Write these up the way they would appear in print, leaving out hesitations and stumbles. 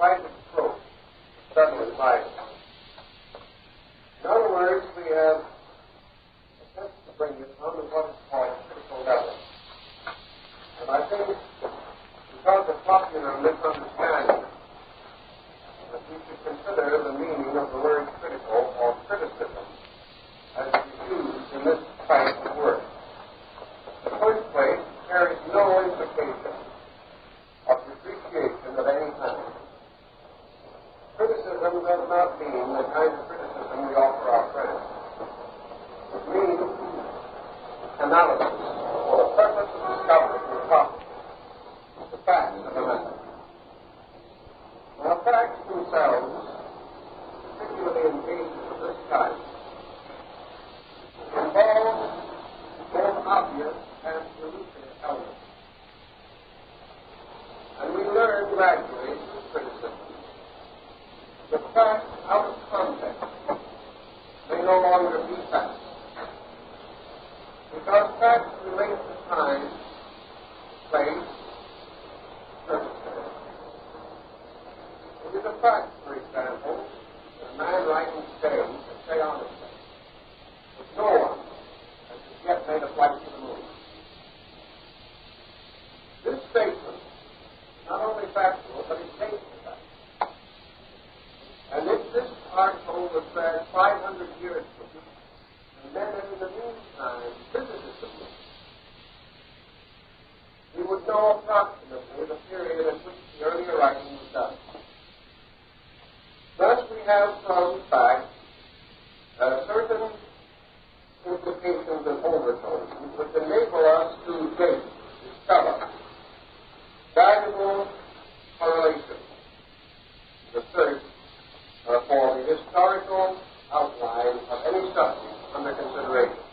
right approach to studying Bible. In other words, we have attempted to bring it under what is called critical level. And I think because of popular misunderstanding, that we should consider the meaning of the word critical or criticism as it is used in this type of work. In the first place, it carries no implication of depreciation of any kind. Criticism does not mean the kind of criticism we offer our friends. It means analysis for the purpose of discovering the topic, the facts of the matter. Now, facts themselves, particularly in cases of this kind, involve both obvious and elusive elements. And we learn gradually through criticism the facts out of context may no longer be facts, because facts relate to time, place, circumstance. It is a fact, for example, that a man writing today can say honestly that no one has yet made a flight to the moon. This statement is not only factual, but it dates the fact. And if this article was read 500 years from now, and then in the meantime visited the moon, we would know approximately the period at which the earlier writing was done. Thus, we have from facts certain implications and overtones which enable us to discover valuable correlations, the search for the historical outline of any subject under consideration.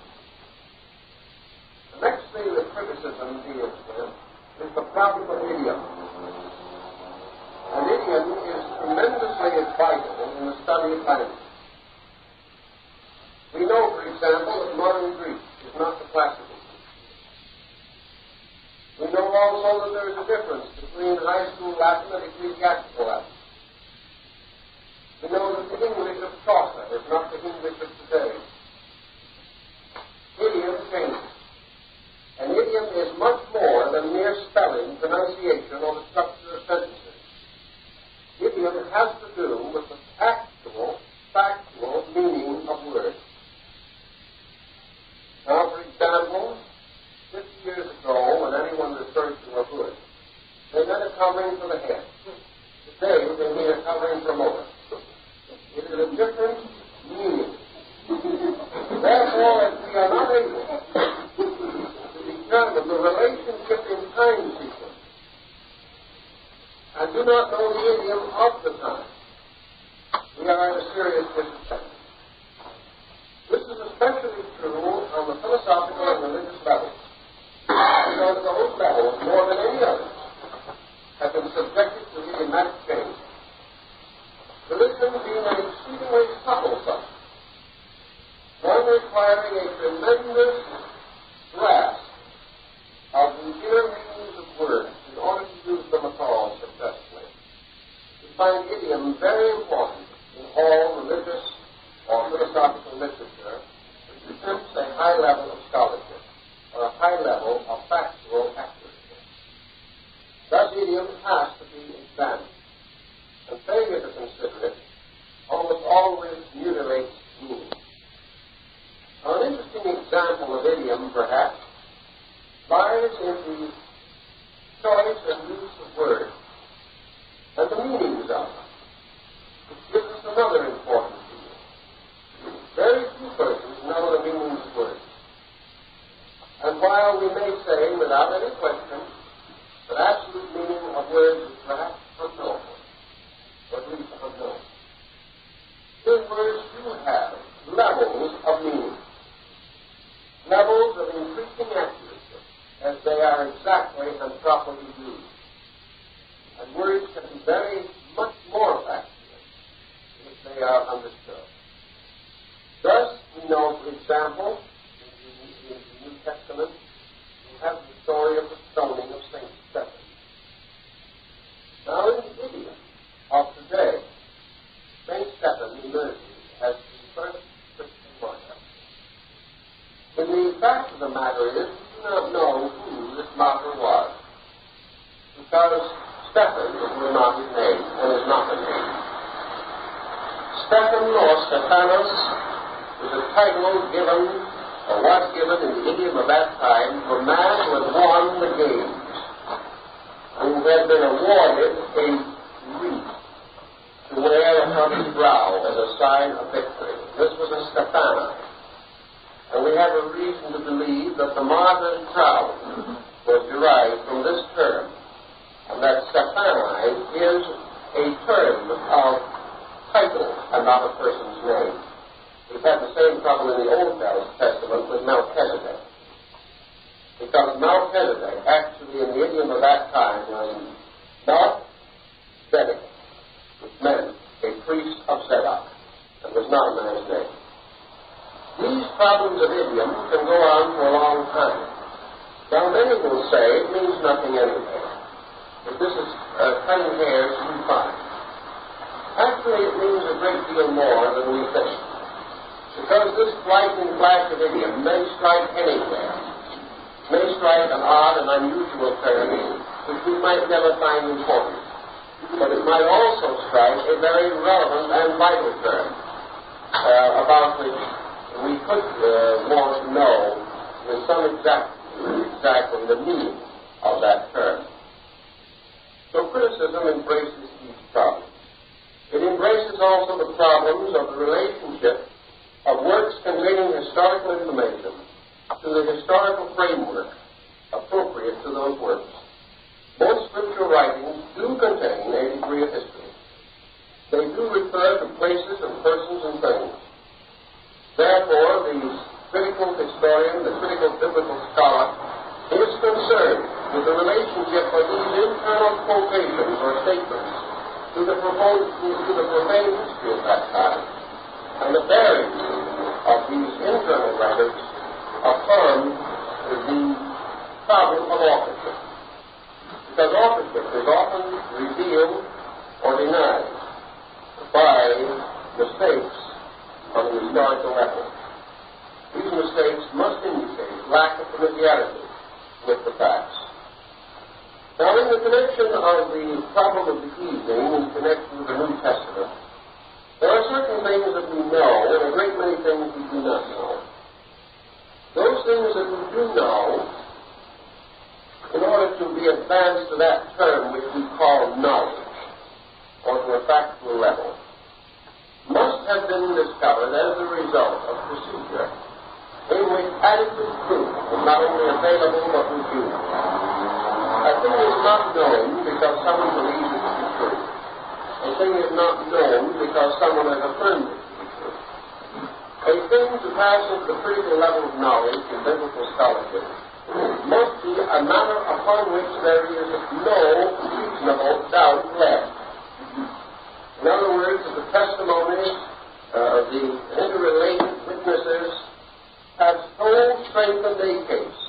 The next thing that criticism deals with is the problem of idiom. An idiom is tremendously vital in the study of language. We know, for example, that modern Greek is not the classical Greek. We know also that there is a difference between high school Latin and ecclesiastical Latin. We know that the English of Chaucer is not the English of today. Idiom changes. An idiom is much more than mere spelling, pronunciation, or the structure of sentences. Idiom has to do with the actual, factual meaning of words. Now, for example, 50 years ago, when anyone referred to a hood, they meant a covering for the head. Today, they mean a covering for motor. It is a different meaning. Therefore, if we are not able to determine the relationship in time sequence and do not know the idiom of the time, we are at a serious disadvantage. This is especially true on the philosophical and religious levels, because those levels, more than any others, have been subjected to idiomatic change. Religion being an exceedingly subtle subject, one requiring a tremendous grasp of the inner meanings of words in order to use them at all successfully. We find idiom very important in all religious or philosophical literature, which attempts a high level of scholarship or a high level of factual accuracy. Thus, idiom has to be examined, and failure to consider it almost always mutilates meaning. Now, an interesting example of idiom, perhaps, lies in the choice and use of words and the meanings of them, which gives us another important view. Very few persons know the meanings of words. And while we may say, without any question, that absolute meaning of words is Stephen or Stephanos is a title given, or was given in the idiom of that time, to a man who had won the games, who had been awarded a wreath to wear upon his brow as a sign of victory. This was a Stephani. And we have a reason to believe that the martyr's crown was derived from this term, and that Stephani is a term of title and not a person's name. We've had the same trouble in the Old Testament with Melchizedek, because Melchizedek, actually in the idiom of that time, was Melchizedek, which meant a priest of Zedek, and was not a man's name. These problems of idiom can go on for a long time. Now, many will say it means nothing anyway. If this is cutting hairs, you fine. Actually, it means a great deal more than we think. Because this lightning flash of idiom may strike anywhere, may strike an odd and unusual term, which we might never find important. But it might also strike a very relevant and vital term, about which we could want to know with some exactly the meaning of that term. So criticism embraces each problem. It embraces also the problems of the relationship of works containing historical information to the historical framework appropriate to those works. Most scriptural writings do contain a degree of history. They do refer to places and persons and things. Therefore, the critical historian, the critical biblical scholar, is concerned with the relationship of these internal quotations or statements to the profane history of that time, and the bearing of these internal records upon the problem of authorship. Because authorship is often revealed or denied by mistakes on the historical record. These mistakes must indicate lack of familiarity with the facts. Now, in the connection of the problem of the evening, in connection with the New Testament, there are certain things that we know and a great many things we do not know. Those things that we do know, in order to be advanced to that term which we call knowledge, or to a factual level, must have been discovered as a result of procedure in which adequate proof was not only available but was used. A thing is not known because someone believes it to be true. A thing is not known because someone has affirmed it to be true. A thing to pass into the critical level of knowledge in biblical scholarship must be a matter upon which there is no reasonable doubt left. In other words, the testimonies of the interrelated witnesses have so strengthened a case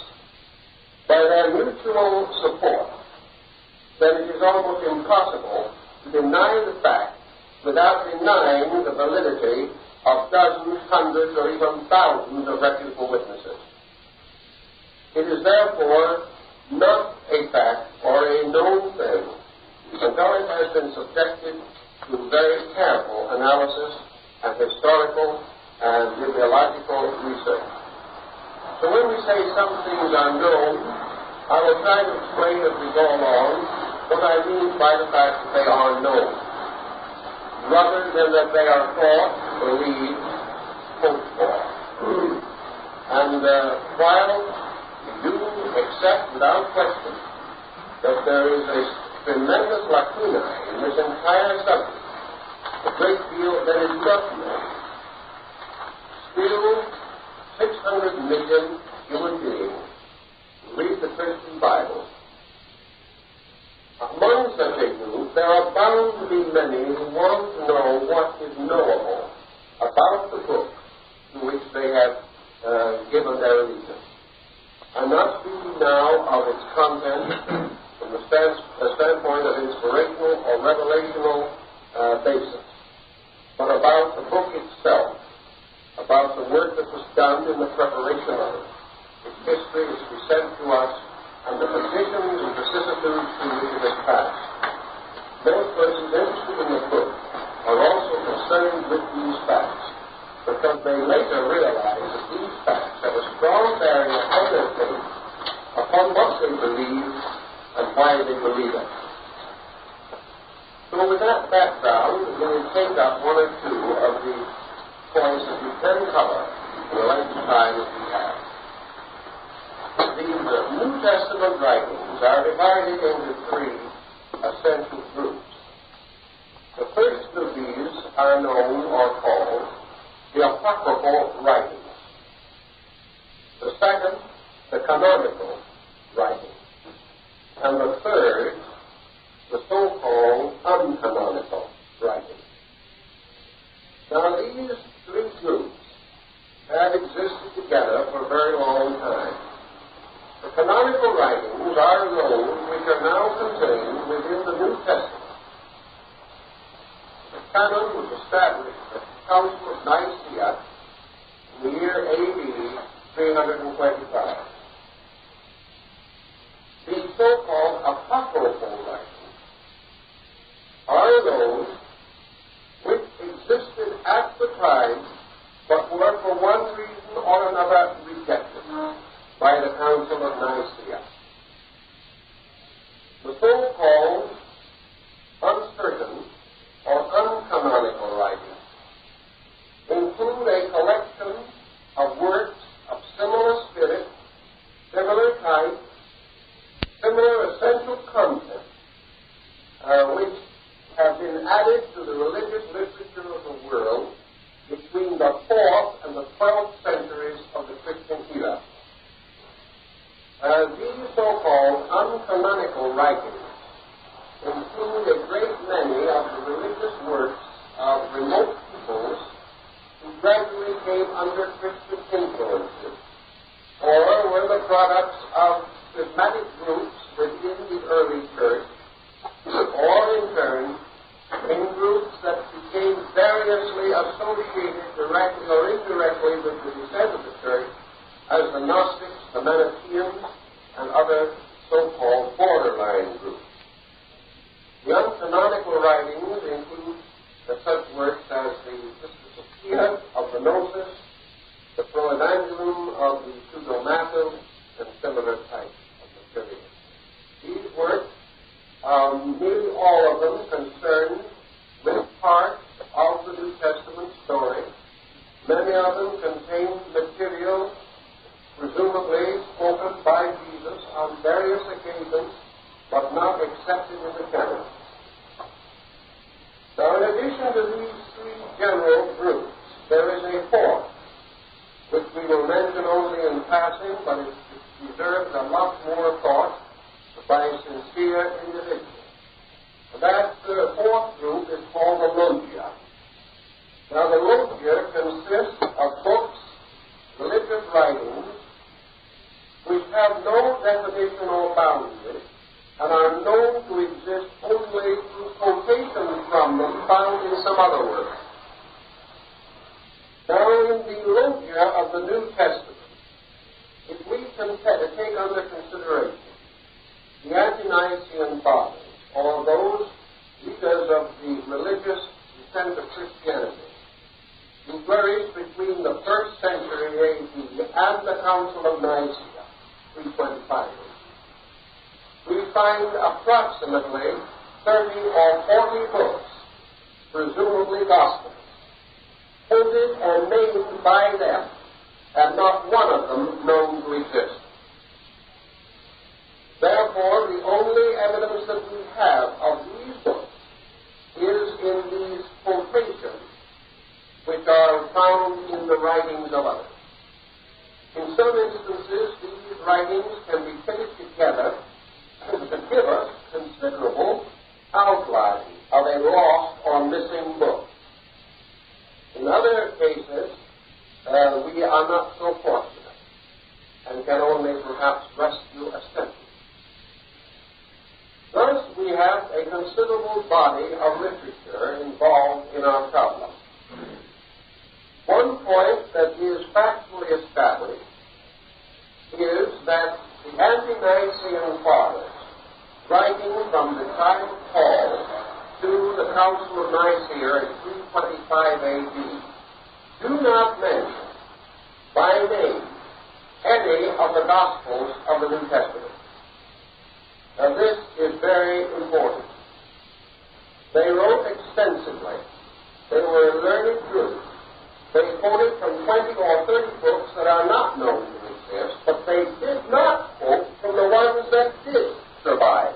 by their mutual support that it is almost impossible to deny the fact without denying the validity of dozens, hundreds, or even thousands of reputable witnesses. It is therefore not a fact or a known thing until it has been subjected to very careful analysis and historical and bibliological research. So when we say some things are known, I will try to explain as we go along what I mean by the fact that they are known, rather than that they are thought, believed, hoped for. And while we do accept without question that there is a tremendous lacuna in this entire subject, a great deal that is not known, still 600 million human beings read the Christian Bible. Among such a group, there are bound to be many who want to know what is knowable about the book to which they have given their allegiance. I'm not speaking now of its content from the standpoint of inspirational or revelational basis, but about the book itself, about the work that was done in the preparation of it, its history, its present to us, and the positions and vicissitudes through which it has passed. Those persons interested in the book are also concerned with these facts, because they later realized that these facts have a strong bearing upon their faith, upon what they believe, and why they believe it. So with that background, we will take up one or two of the points that we can cover in the length of time that we have. These New Testament writings are divided into three essential groups. The first of these are known or called the apocryphal writings. The second, the canonical writings. And the third, the so-called uncanonical writings. Now, these three groups have existed together for a very long time. The canonical writings are those which are now contained within the New Testament. The canon was established at the Council of Nicaea in the year A.D. 325. The so-called apocryphal writings are those which existed at the time but were for one reason or another rejected by the Council of Nicaea. The so-called uncertain or uncanonical writings include a collection of works of similar spirit, similar type, similar essential content, which have been added to the religious literature of the world between the 4th and the 12th centuries of the Christian era. These so-called uncanonical writings include a great many of the religious works of remote peoples who gradually came under Christian influences, or were the products of schismatic groups within the early church, or in turn, in groups that became variously associated directly or indirectly with the descent of the church, as the Gnostics, the Manichaeans, and other so-called borderline groups. The uncanonical writings include such works as the Pistis of the Gnosis, the Proevangelium of the Pseudo-Matthew, and similar types of material. These works, nearly all of them concerned with parts of the New Testament story. Many of them contain material presumably spoken by Jesus on various occasions, but not accepted in the canon. Now, in addition to these three general groups, there is a fourth, which we will mention only in passing, but it deserves a lot more thought by sincere individuals. That fourth group is called the Logia. Now, the Logia consists of books, religious writings, which have no definition or boundary, and are known to exist only through quotations from them found in some other works. Now, in the Logia of the New Testament, if we take under consideration the Ante-Nicene Fathers, or those leaders of the religious descent of Christianity, who flourished between the 1st century A.D. and the Council of Nicaea, 325 AD, we find approximately 30 or 40 books, presumably Gospels, quoted and named by them, and not one of them known to exist. Therefore, the only evidence that we have of these books is in these quotations, which are found in the writings of others. In some instances, these writings can be fitted together to give us considerable outline of a lost or missing book. In other cases, we are not so fortunate and can only perhaps rescue a sentence. Thus, we have a considerable body of literature involved in our problem. One point that is factually established is that the Ante-Nicene Fathers, writing from the time of Paul to the the Council of Nicaea in 325 A.D. do not mention by name any of the Gospels of the New Testament. Now this is very important. They wrote extensively. They were a learned group. They quoted from 20 or 30 books that are not known to exist, but they did not quote from the ones that did survive.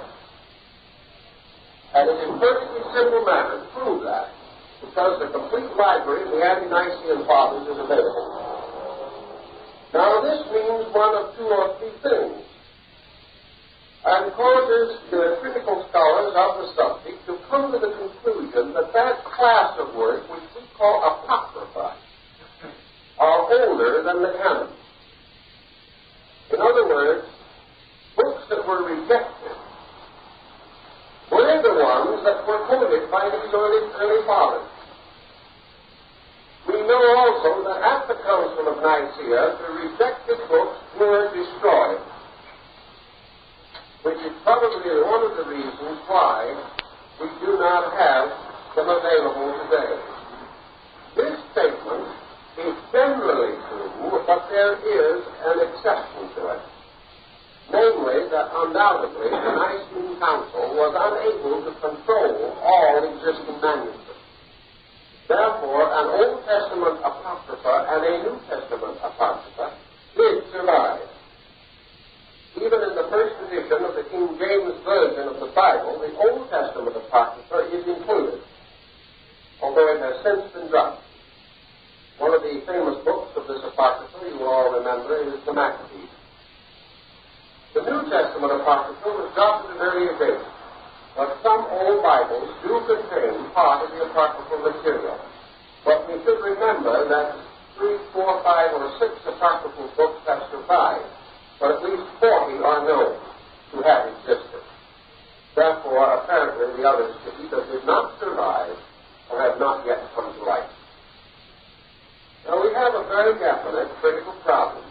And it is a perfectly simple matter to prove that, because the complete library of the Ante-Nicene Fathers is available. Now, this means one of two or three things, and causes the critical scholars of the subject to come to the conclusion that that class of work, which we call apocrypha, are older than the canon. In other words, books that were rejected were the ones that were quoted by these early fathers. We know also that at the Council of Nicaea, the rejected books were destroyed, which is probably one of the reasons why we do not have them available today. This statement is generally true, but there is an exception to it. Namely, that undoubtedly the Nicene Council was unable to control all existing manuscripts. Therefore, an Old Testament apocrypha and a New Testament apocrypha did survive. Even in the first edition of the King James Version of the Bible, the Old Testament apocrypha is included, although it has since been dropped. One of the famous books of this apocrypha, you will all remember, is the Maccabees. The New Testament apocrypha was dropped at an earlier date, but some old Bibles do contain part of the apocryphal material. But we should remember that 3, 4, 5, or 6 apocryphal books have survived, but at least 40 are known to have existed. Therefore, apparently, the others either did not survive or have not yet come to light. Now, we have a very definite critical problem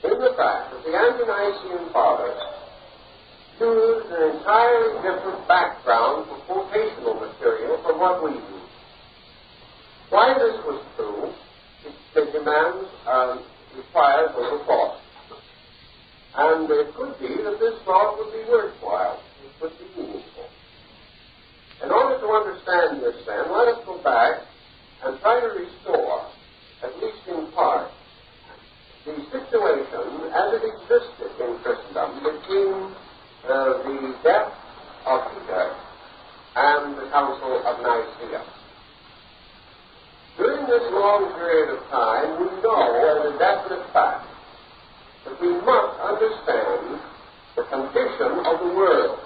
in the fact that the Ante-Nicene Fathers used an entirely different background for quotational material from what we use. Why this was true, the demands required little thought. And it could be that this thought would be worthwhile. It would be meaningful. In order to understand this, then, let us go back and try to restore, at least in part, the situation as it existed in Christendom between the death of Peter and the Council of Nicaea. During this long period of time, we know as a definite fact that we must understand the condition of the world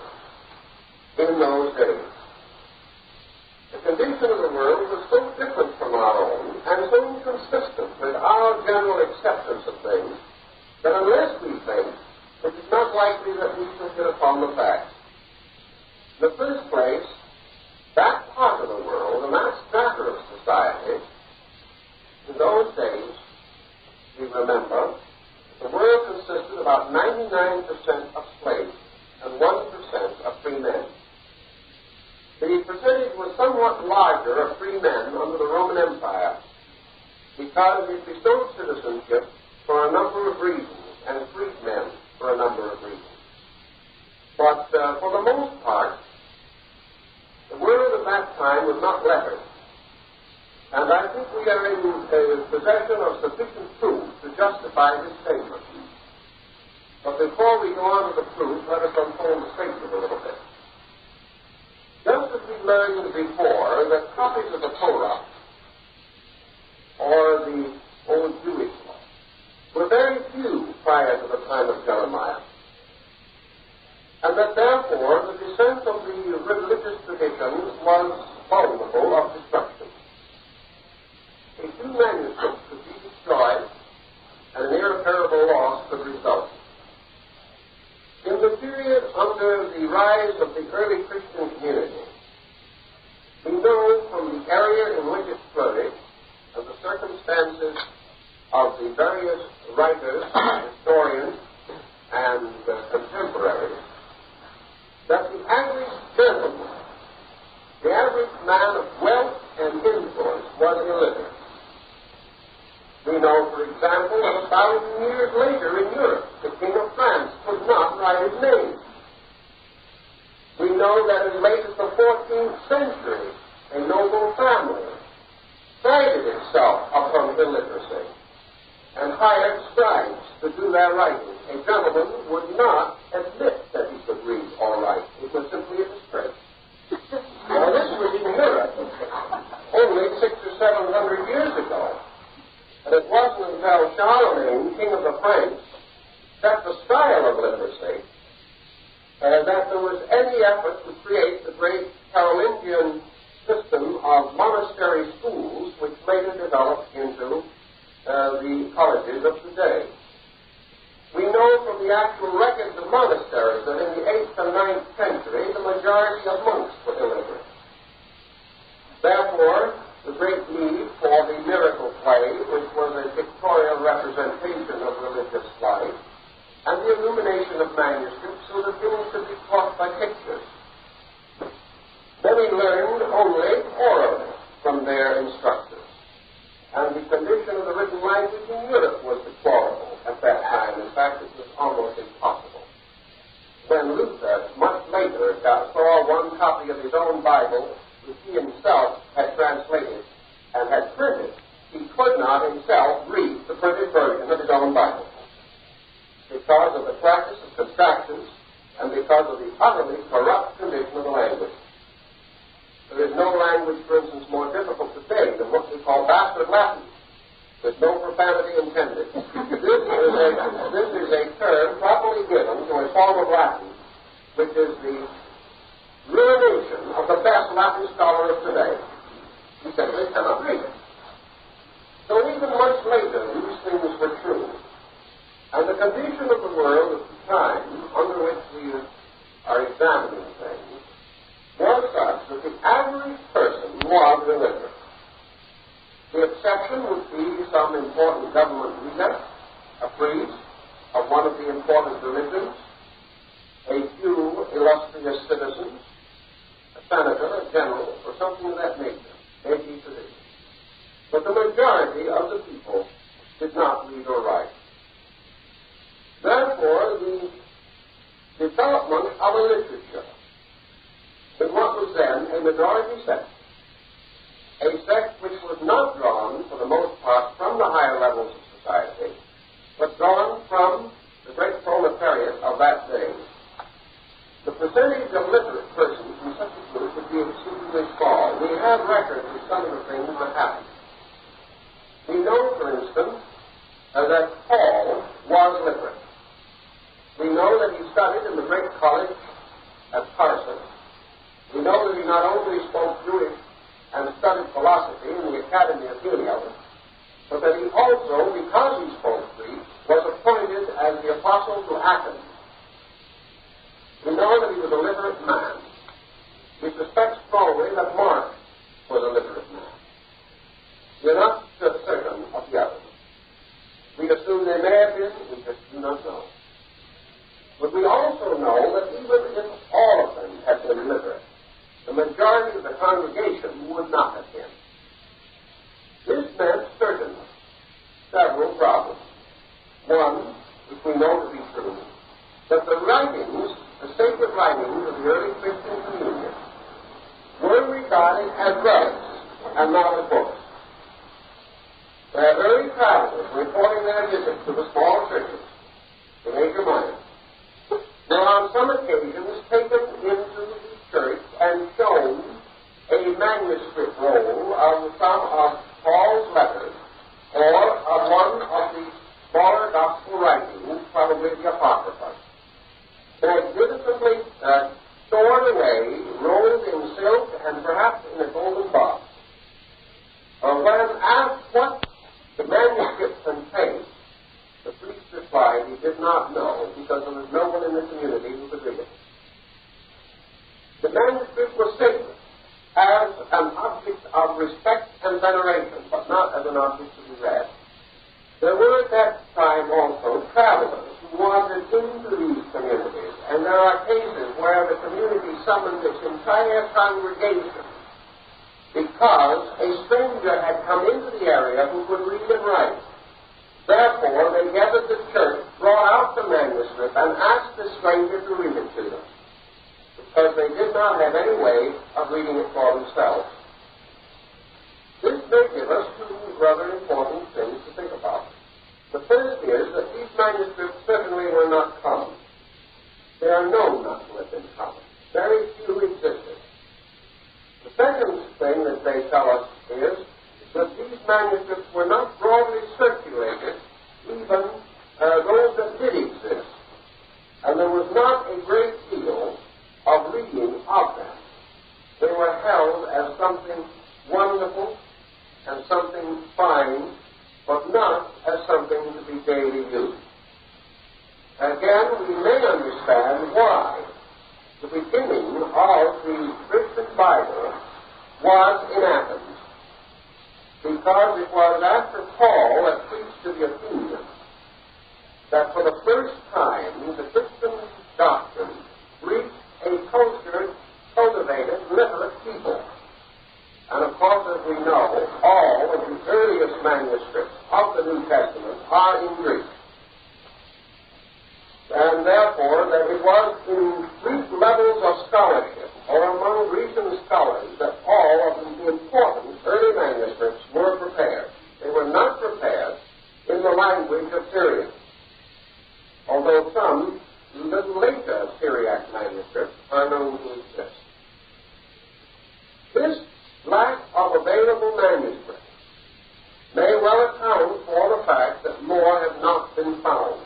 in those days. The condition of the world was so different from our own and so inconsistent with our general acceptance of things that unless we think, it is not likely that we shall hit upon the facts. In the first place, that part of the world, the mass strata of society, in those days, we remember, the world consisted of about 99% of slaves and 1% of free men. The percentage was somewhat larger of free men under the Roman Empire because it bestowed citizenship for a number of reasons and freed men for a number of reasons. But for the most part, the world at that time was not lettered. And I think we are in possession of sufficient proof to justify this statement. But before we go on to the proof, let us unfold the statement a little bit. Just as we learned before that copies of the Torah, or the Old Jewish Law, were very few prior to the time of Jeremiah, and that therefore the descent of the religious traditions was vulnerable of destruction. A few manuscripts could be destroyed, and an irreparable loss could result. In the period under the rise of the early Christian community, we know from the area in which it flourished and the circumstances of the various writers, historians, and contemporaries, that the average gentleman, the average man of wealth and influence was illiterate. We know, for example, that 1,000 years later in Europe, the King of France could not write his name. We know that as late as the 14th century, a noble family prided itself upon illiteracy and hired scribes to do their writing. A gentleman would not admit that he could read or write. It was simply a disgrace. Now, this was in Europe only 600 or 700 years ago. And it wasn't until Charlemagne, king of the Franks, set the style of literacy that there was any effort to create the great Carolingian system of monastery schools, which later developed into the colleges of today. We know from the actual records of monasteries that in the 8th and 9th century, the majority of monks were illiterate. Therefore, the great need for the miracle play, which was a pictorial representation of religious life, and the illumination of manuscripts so that things could be taught by pictures. Many learned only orally from their instructors, and the condition of the written language in Europe was deplorable at that time. In fact, it was almost impossible. When Luther, much later, saw one copy of his own Bible, which he himself had translated and had printed, he could not himself read the printed version of his own Bible because of the practice of contractions and because of the utterly corrupt condition of the language. There is no language, for instance, more difficult today than what we call bastard Latin, with no profanity intended. This is a term properly given to a form of Latin, which is the ruination of the best Latin scholar of today. He simply cannot read it. So even much later, these things were true. And the condition of the world at the time under which we are examining things was such that the average person was illiterate. The exception would be some important government leader, a priest of one of the important religions, a few illustrious citizens, a senator, a general, or something of that nature, may be tradition. But the majority of the people did not read or write. Therefore, the development of a literature in what was then a minority sect, a sect which was not drawn, for the most part, from the higher levels of society, but drawn from the great proletariat of that day. The percentage of literate persons in such a group would be exceedingly small. We have records of some of the things that happened. We know, for instance, that Paul was literate. We know that he studied in the great college at Tarsus. We know that he not only spoke Jewish and studied philosophy in the Academy of Helios, but that he also, because he spoke Greek, was appointed as the apostle to Athens. We know that he was a literate man. We suspect strongly that Mark was a literate man. We are not just certain of the others. We assume they may have been, we just do not know. But we also know that even if all of them had been literate, the majority of the congregation would not have been. This meant several problems. One, which we know to be true, that the writings, the sacred writings of the early Christian communion, were regarded as relics and not as books. Their early travelers reporting their visits to the small churches, the major minor, were on some occasions taken into the church and shown a manuscript roll of some of Paul's letters or of one of the smaller gospel writings, probably the Apocrypha, magnificently stored away, rolled in silk and perhaps in a golden box. When asked what the manuscript contained, the priest replied he did not know because there was no one in the community who could read it. The manuscript was sacred as an object of respect and veneration, but not as an object to be read. There were at that time also travelers who wandered into these communities, and there are cases where the community summoned its entire congregation because a stranger had come into the area who could read and write. Therefore, they gathered the church, brought out the manuscript, and asked the stranger to read it to them, because they did not have any way of reading it for themselves. This may give us two rather important things to think about. The first is that these manuscripts certainly were not common. They are known not to have been common. Very few existed. The second thing that they tell us is that these manuscripts were not broadly circulated, even those that did exist. And there was not a great deal of reading of them. They were held as something wonderful and something fine, but not as something to be daily used. Again, we may understand why the beginning of the Christian Bible was in Athens, because it was after Paul had preached to the Athenians that for the first time the Christian doctrine reached a cultivated, literate people. And of course, as we know, all of the earliest manuscripts of the New Testament are in Greek. And therefore, that it was in Greek levels of scholarship, or among Grecian scholars, that all of the important early manuscripts were prepared. They were not prepared in the language of Syrian, although some little later Syriac manuscripts are known to exist. This lack of available manuscripts may well account for the fact that more have not been found.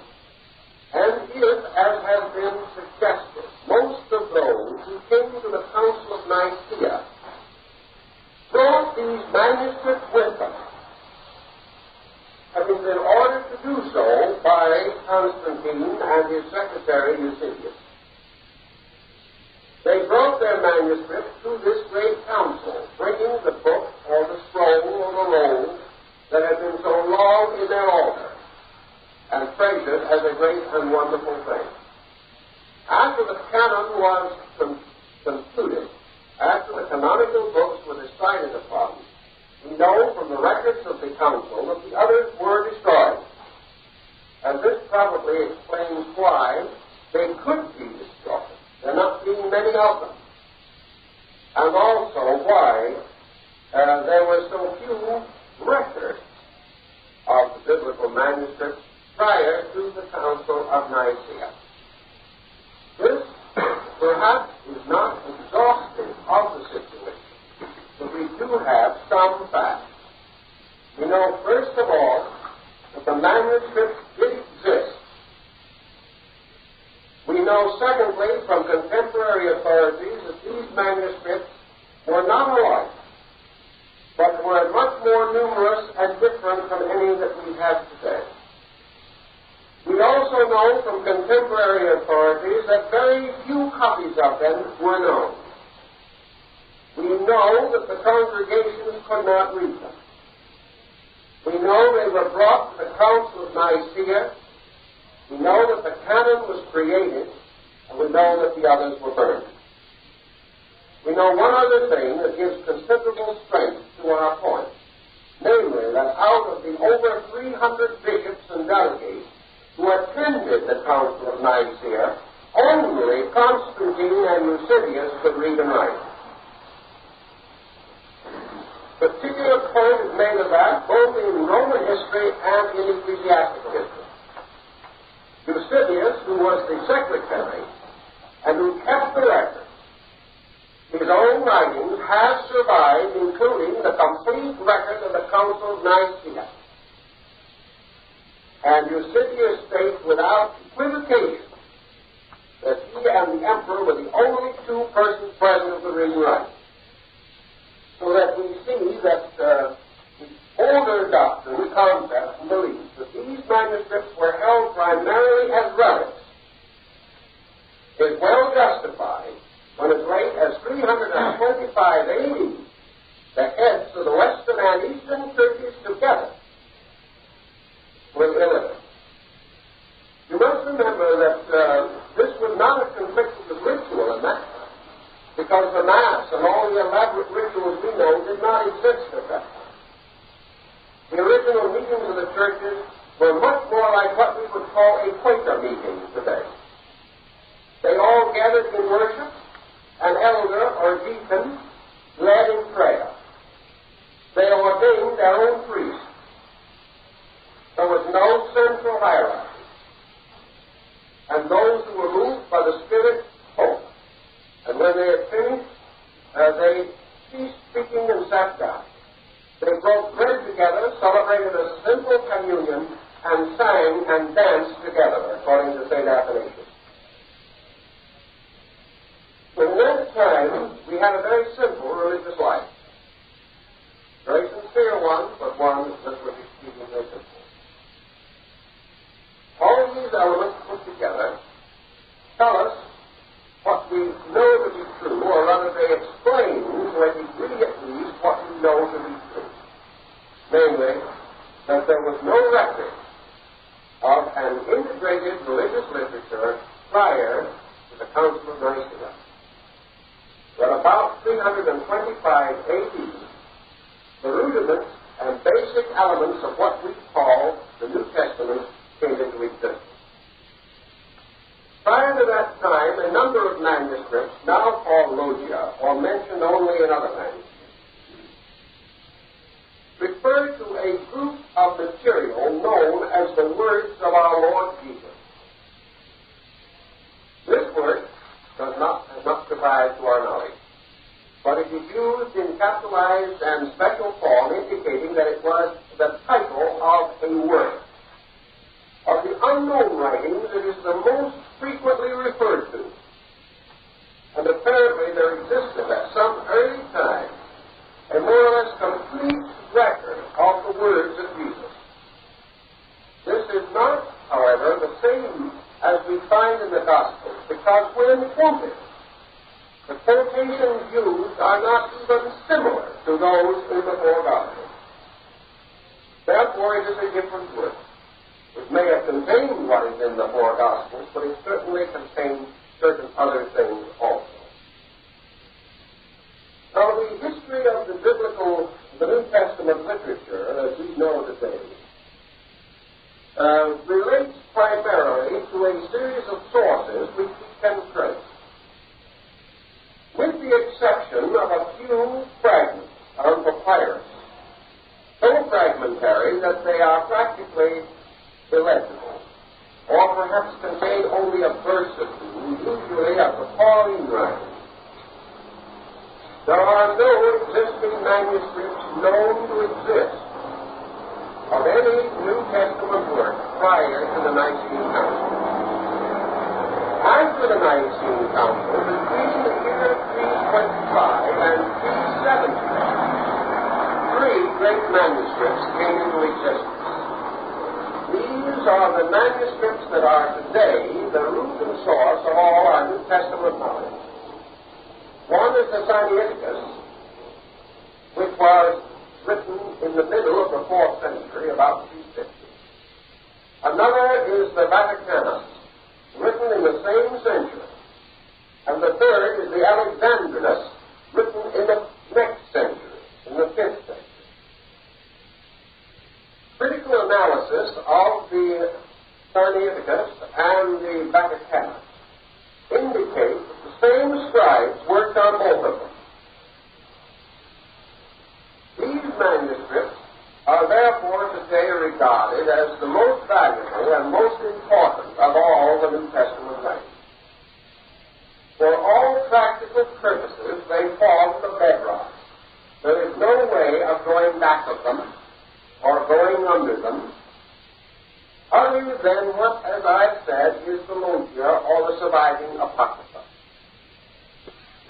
And if, as has been suggested, most of those who came to the Council of Nicaea brought these manuscripts with them, having been ordered to do so by Constantine and his secretary Eusebius. They brought their manuscripts to this great council, bringing the book or the scroll or the roll that had been so long in their altar and treasured as a great and wonderful thing. After the canon was concluded, after the canonical books were decided upon, we know from the records of the council that the others were destroyed. And this probably explains why they could be destroyed. There not being many of them. And also why there were so few records of the biblical manuscripts prior to the Council of Nicaea. This, perhaps, is not exhaustive of the situation, but we do have some facts. We know, first of all, that the manuscripts did exist. We know, secondly, from contemporary authorities that these manuscripts were not alike, but were much more numerous and different from any that we have today. We also know from contemporary authorities that very few copies of them were known. We know that the congregations could not read them. We know they were brought to the Council of Nicaea. We know that the canon was created, and we know that the others were burned. We know one other thing that gives considerable strength to our point, namely that out of the over 300 bishops and delegates who attended the Council of Nicaea, only Constantine and Eusebius could read and write. Particular point is made of that both in Roman history and in ecclesiastical history. Eusebius, who was the secretary and who kept the record, his own writings have survived, including the complete record of the Council of Nicaea. And Eusebius states without equivocation that he and the emperor were the only two persons present who could read and write. So that we see that the older doctrine, concept, and belief that these manuscripts were held primarily as relics is well justified when as late as 325 AD, the heads of the Western and Eastern churches together were illiterate. You must remember that this would not have conflicted with ritual in that time, because the Mass and all the elaborate rituals we know did not exist at that time. The original meetings of the churches were much more like what we would call a Quaker meeting today. They all gathered in worship. An elder or deacon led in prayer. They ordained their own priest. There was no central hierarchy. And those who were moved by the Spirit spoke. And when they had finished, they ceased speaking and sat down. They broke bread together, celebrated a simple communion, and sang and danced together, according to St. Athanasius. In that time, we had a very simple religious life. Very sincere one, but one that was exceedingly simple. All of these elements put together tell us what we know to be true, or rather they explain, to a degree at least, what we know to be true. Namely, that there was no record of an integrated religious literature prior to the Council of Nicaea. That about 325 A.D., the rudiments and basic elements of what we call the New Testament came into existence. Prior to that time, a number of manuscripts, now called logia, or mentioned only in other manuscripts, refer to a group of material known as the words of our Lord Jesus. This word has not survived to our knowledge, but it is used in capitalized and special form, indicating that it was the title of a work. Of the unknown writings, it is the most frequently referred to, and apparently there existed at some early time a more or less complete record of the words of Jesus. This is not, however, the same as we find in the Gospels, because when quoted, the quotations used are not even similar to those in the four Gospels. Therefore, it is a different word. It may have contained what is in the four Gospels, but it certainly contains certain other things also. Now, the history of the New Testament literature, as we know today, relates primarily to a series of sources which we can trace, with the exception of a few fragments of papyrus, so fragmentary that they are practically illegible, or perhaps contain only a verse or two, usually of the Pauline writings. There are no existing manuscripts known to exist of any New Testament work prior to the Nicene Council. After the Nicene Council, between the year 325 and 370, three great manuscripts came into existence. These are the manuscripts that are today the root and source of all our New Testament knowledge. One is the Miscellaneous, which was written in the middle of the 4th century, about 350. Another is the Vaticanus, written in the same century. And the third is the Alexandrinus, written in the next century, in the 5th century. Critical analysis of the Miscellaneous and the Vaticanus indicate that the same scribes worked on both of them. These manuscripts are therefore today regarded as the most valuable and most important of all the New Testament writings. For all practical purposes, they form the bedrock. There is no way of going back of them or going under them, other than what, as I've said, is the logia or the surviving apocrypha.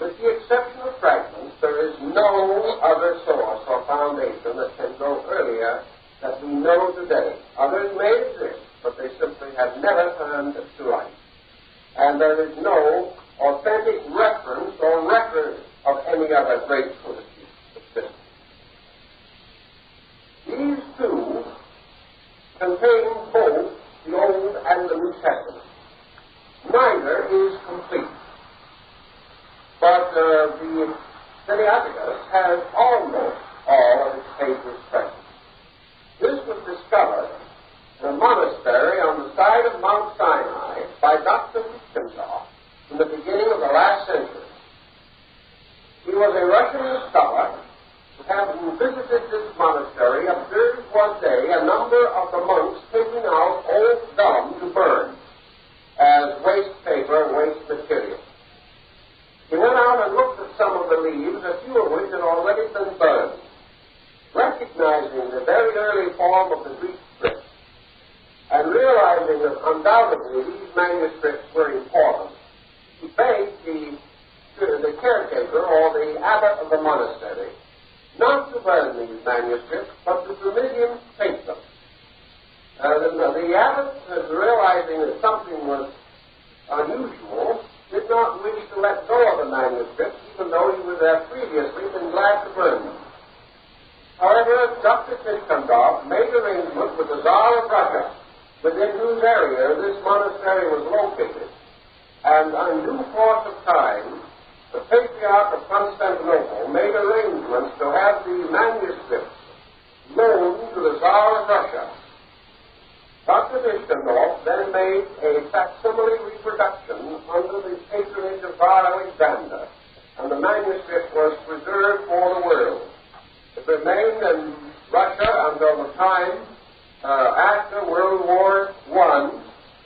With the exception of fragments, there is no other source or foundation that can go earlier that we know today. Others may exist, but they simply have never turned to light. And there is no authentic reference or record of any other great existence. These two contain both the Old and the New Testament. Neither is complete. But the Miscellaneous has almost all pages present. This was discovered in a monastery on the side of Mount Sinai by Dr. Miscellaneous in the beginning of the last century. He was a Russian scholar who, having visited this monastery, observed one day a number of the monks taking out old gum to burn as waste paper and waste material. He went out and looked at some of the leaves, a few of which had already been burned. Recognizing the very early form of the Greek script, and realizing that undoubtedly these manuscripts were important, he begged the caretaker or the abbot of the monastery not to burn these manuscripts, but to permit him to take them. The abbot, realizing that something was unusual, did not wish to let go of the manuscripts, even though he would have previously been glad to burn them. However, Dr. Miscellaneous made arrangement with the Tsar of Russia, within whose area this monastery was located, and in due course of time, the Patriarch of Constantinople made arrangements to have the manuscripts loaned to the Tsar of Russia. Dr. Miscellaneous then made a facsimile reproduction under the patronage of Tsar Alexander, and the manuscript was preserved for the world. It remained in Russia until the time after World War I,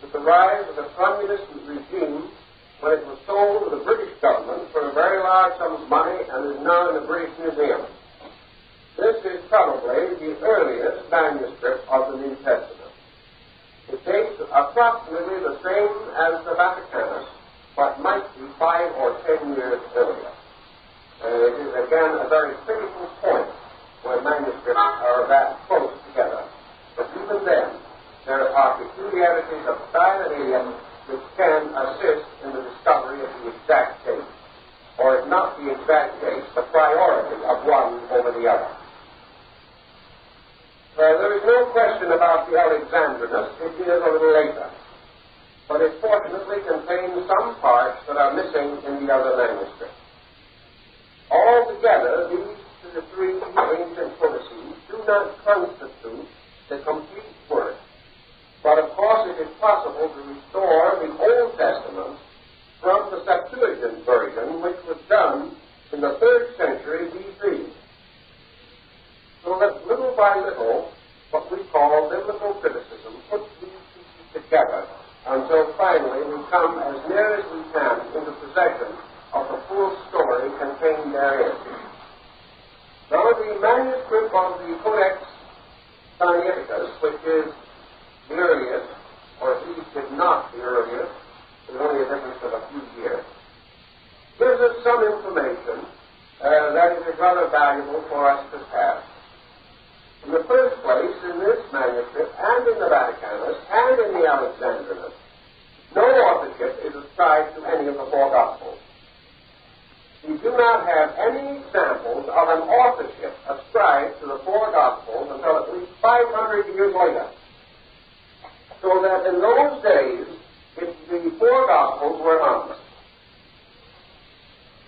with the rise of the communist regime, when it was sold to the British government for a very large sum of money and is now in the British Museum. This is probably the earliest manuscript of the New Testament. It dates approximately the same as the Vaticanus, but might be 5 or 10 years earlier. It is again a very critical point where manuscripts are that close together. But even then, there are peculiarities of style and idiom which can assist in the discovery of the exact date, or if not the exact date, the priority of one over the other. There is no question about the Alexandrinus. It is a little later, but it fortunately contains some parts that are missing in the other manuscripts. Altogether, these three ancient codices do not constitute the complete work, but of course it is possible to restore the Old Testament from the Septuagint version, which was done in the 3rd century B.C. So that little by little, what we call biblical criticism puts these pieces together until finally we come as near as we can into possession of the full story contained therein. Now, the manuscript of the Codex Sinaiticus, which is the earliest, or at least if not the earliest, there's only a difference of a few years, gives us some information that is rather valuable for us to have. In the first place, in this manuscript, and in the Vaticanus, and in the Alexandrinus, no authorship is ascribed to any of the 4 Gospels. We do not have any examples of an authorship ascribed to the 4 Gospels until at least 500 years later. So that in those days, the 4 Gospels were anonymous.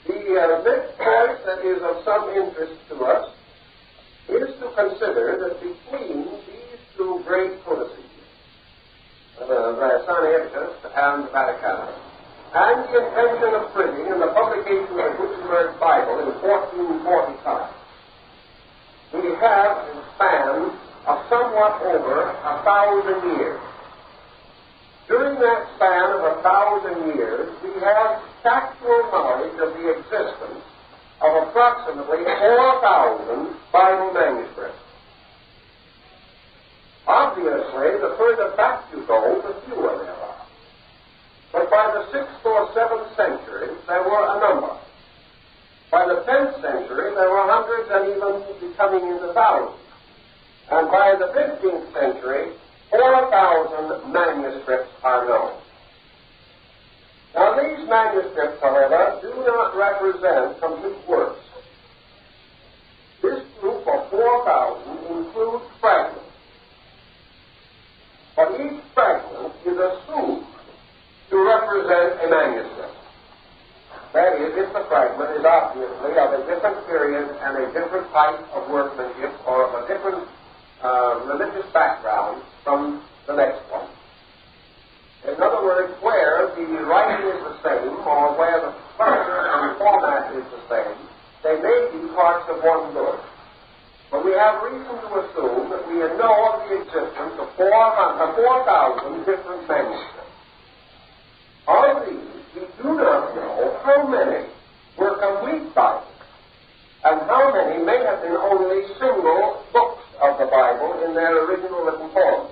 The next point that is of some interest to us is to consider that between these 2 great codices, the Sinaiticus and the Vaticanus, and the intention of printing and the publication of the Gutenberg Bible in 1445, we have a span of somewhat over 1,000 years. During that span of 1,000 years, we have factual knowledge of the existence of approximately 4,000 Bible manuscripts. Obviously, the further back you go, the fewer there are. But by the 6th or 7th centuries, there were a number. By the 10th century, there were hundreds and even becoming into thousands. And by the 15th century, 4,000 manuscripts are known. Now, these manuscripts, however, do not represent complete works. This group of 4,000 includes fragments. But each fragment is assumed to represent a manuscript. That is, if the fragment is obviously of a different period and a different type of workmanship or religious background from the next one. In other words, where the writing is the same, or where the structure and format is the same, they may be parts of one book. But we have reason to assume that we know of the existence of 4,000 different manuscripts. Of these, we do not know how many were complete Bibles, and how many may have been only single books of the Bible in their original written form.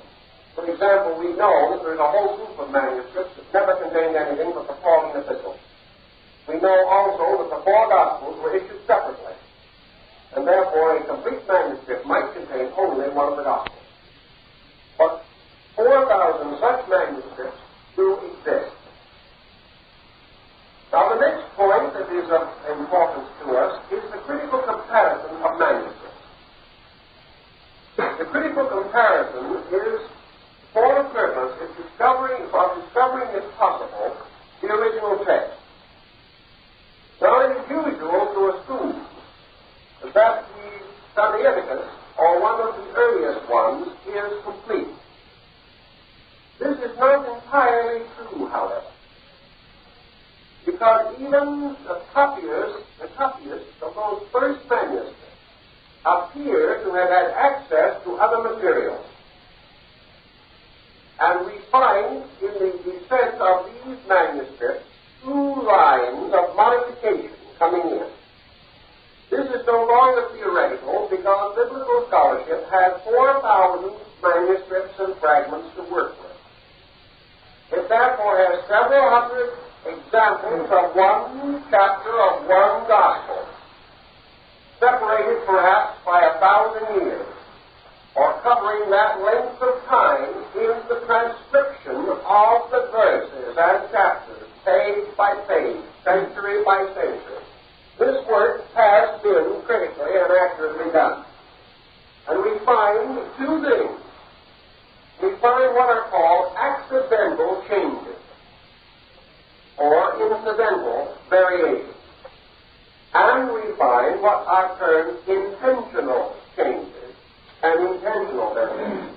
For example, we know that there's a whole group of manuscripts that never contained anything but the Pauline epistles. We know also that the 4 Gospels were issued separately, and therefore a complete manuscript might contain only one of the Gospels. But 4,000 such manuscripts do exist. Now, the next point that is of importance to us is the critical comparison of manuscripts. The critical comparison is for the purpose of discovering, if possible, the original text. Now, it is usual to assume that the Sinaiticus, or one of the earliest ones, is complete. This is not entirely true, however, because even the copyists of those first manuscripts appear to have had access to other materials. And we find in the descent of these manuscripts 2 lines of modification coming in. This is no longer theoretical because biblical scholarship has 4,000 manuscripts and fragments to work with. It therefore has several hundred examples of one chapter of one gospel, separated perhaps by 1,000 years, or covering that length of time in the transcription of the verses and chapters, page by page, century by century. This work has been critically and accurately done. And we find 2 things. We find what are called accidental changes, or incidental variations. And we find what are termed intentional changes and intentional variations.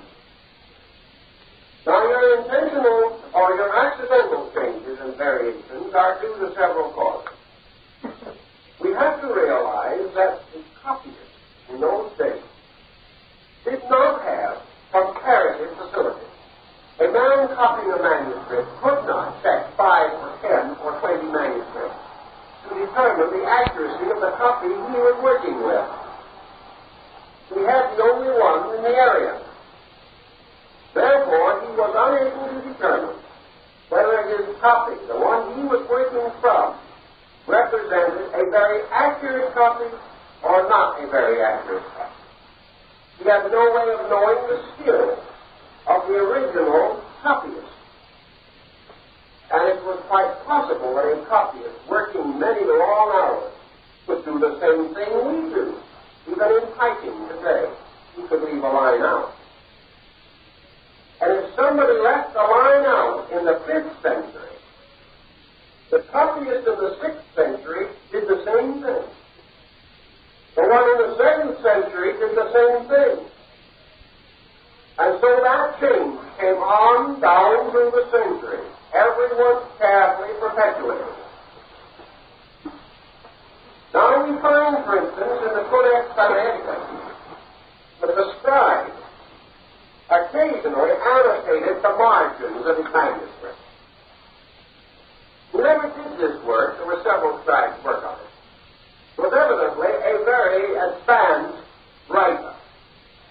Now, your intentional or your accidental changes and variations are due to several causes. We have to realize that the copyists in those days did not have comparative facility. A man copying a manuscript could not check 5 or 10 or 20 manuscripts to determine the accuracy of the copy he was working with. He had the only one in the area. Therefore, he was unable to determine whether his copy, the one he was working from, represented a very accurate copy or not a very accurate copy. He had no way of knowing the skill of the original copyist. And it was quite possible that a copyist working many long hours would do the same thing we do. Even in typing today, he could leave a line out. And if somebody left a line out in the 5th century, the copyist of the 6th century did the same thing. The one in the 7th century did the same thing. And so that change came on down through the centuries. Everyone carefully perpetuated. Now we find, for instance, in the Codex Sinaiticus, that the scribe occasionally annotated the margins of his manuscript. Whoever did this work, there were several scribes work on it, was evidently a very advanced writer.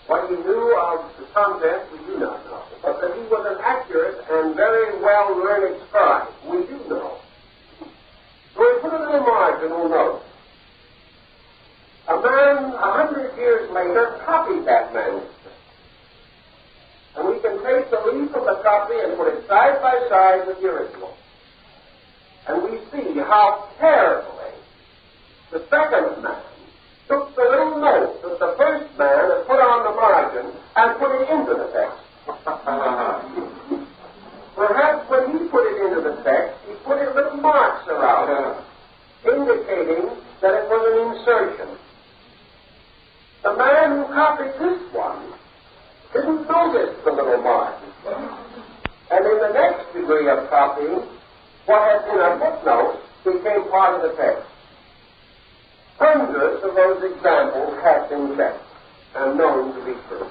What he knew of the content, we do not know, but that he was an accurate and very well-learned scribe, we do know. So he put a little marginal note. A man 100 years later copied that manuscript. And we can take the leaf of the copy and put it side by side with the original. And we see how carefully the second man took the little note that the first man had put on the margin and put it into the text. Perhaps when he put it into the text, he put in little marks around it, indicating that it was an insertion. The man who copied this one didn't notice the little mark. And in the next degree of copying, what had been a footnote became part of the text. Hundreds of those examples have been checked and known to be true.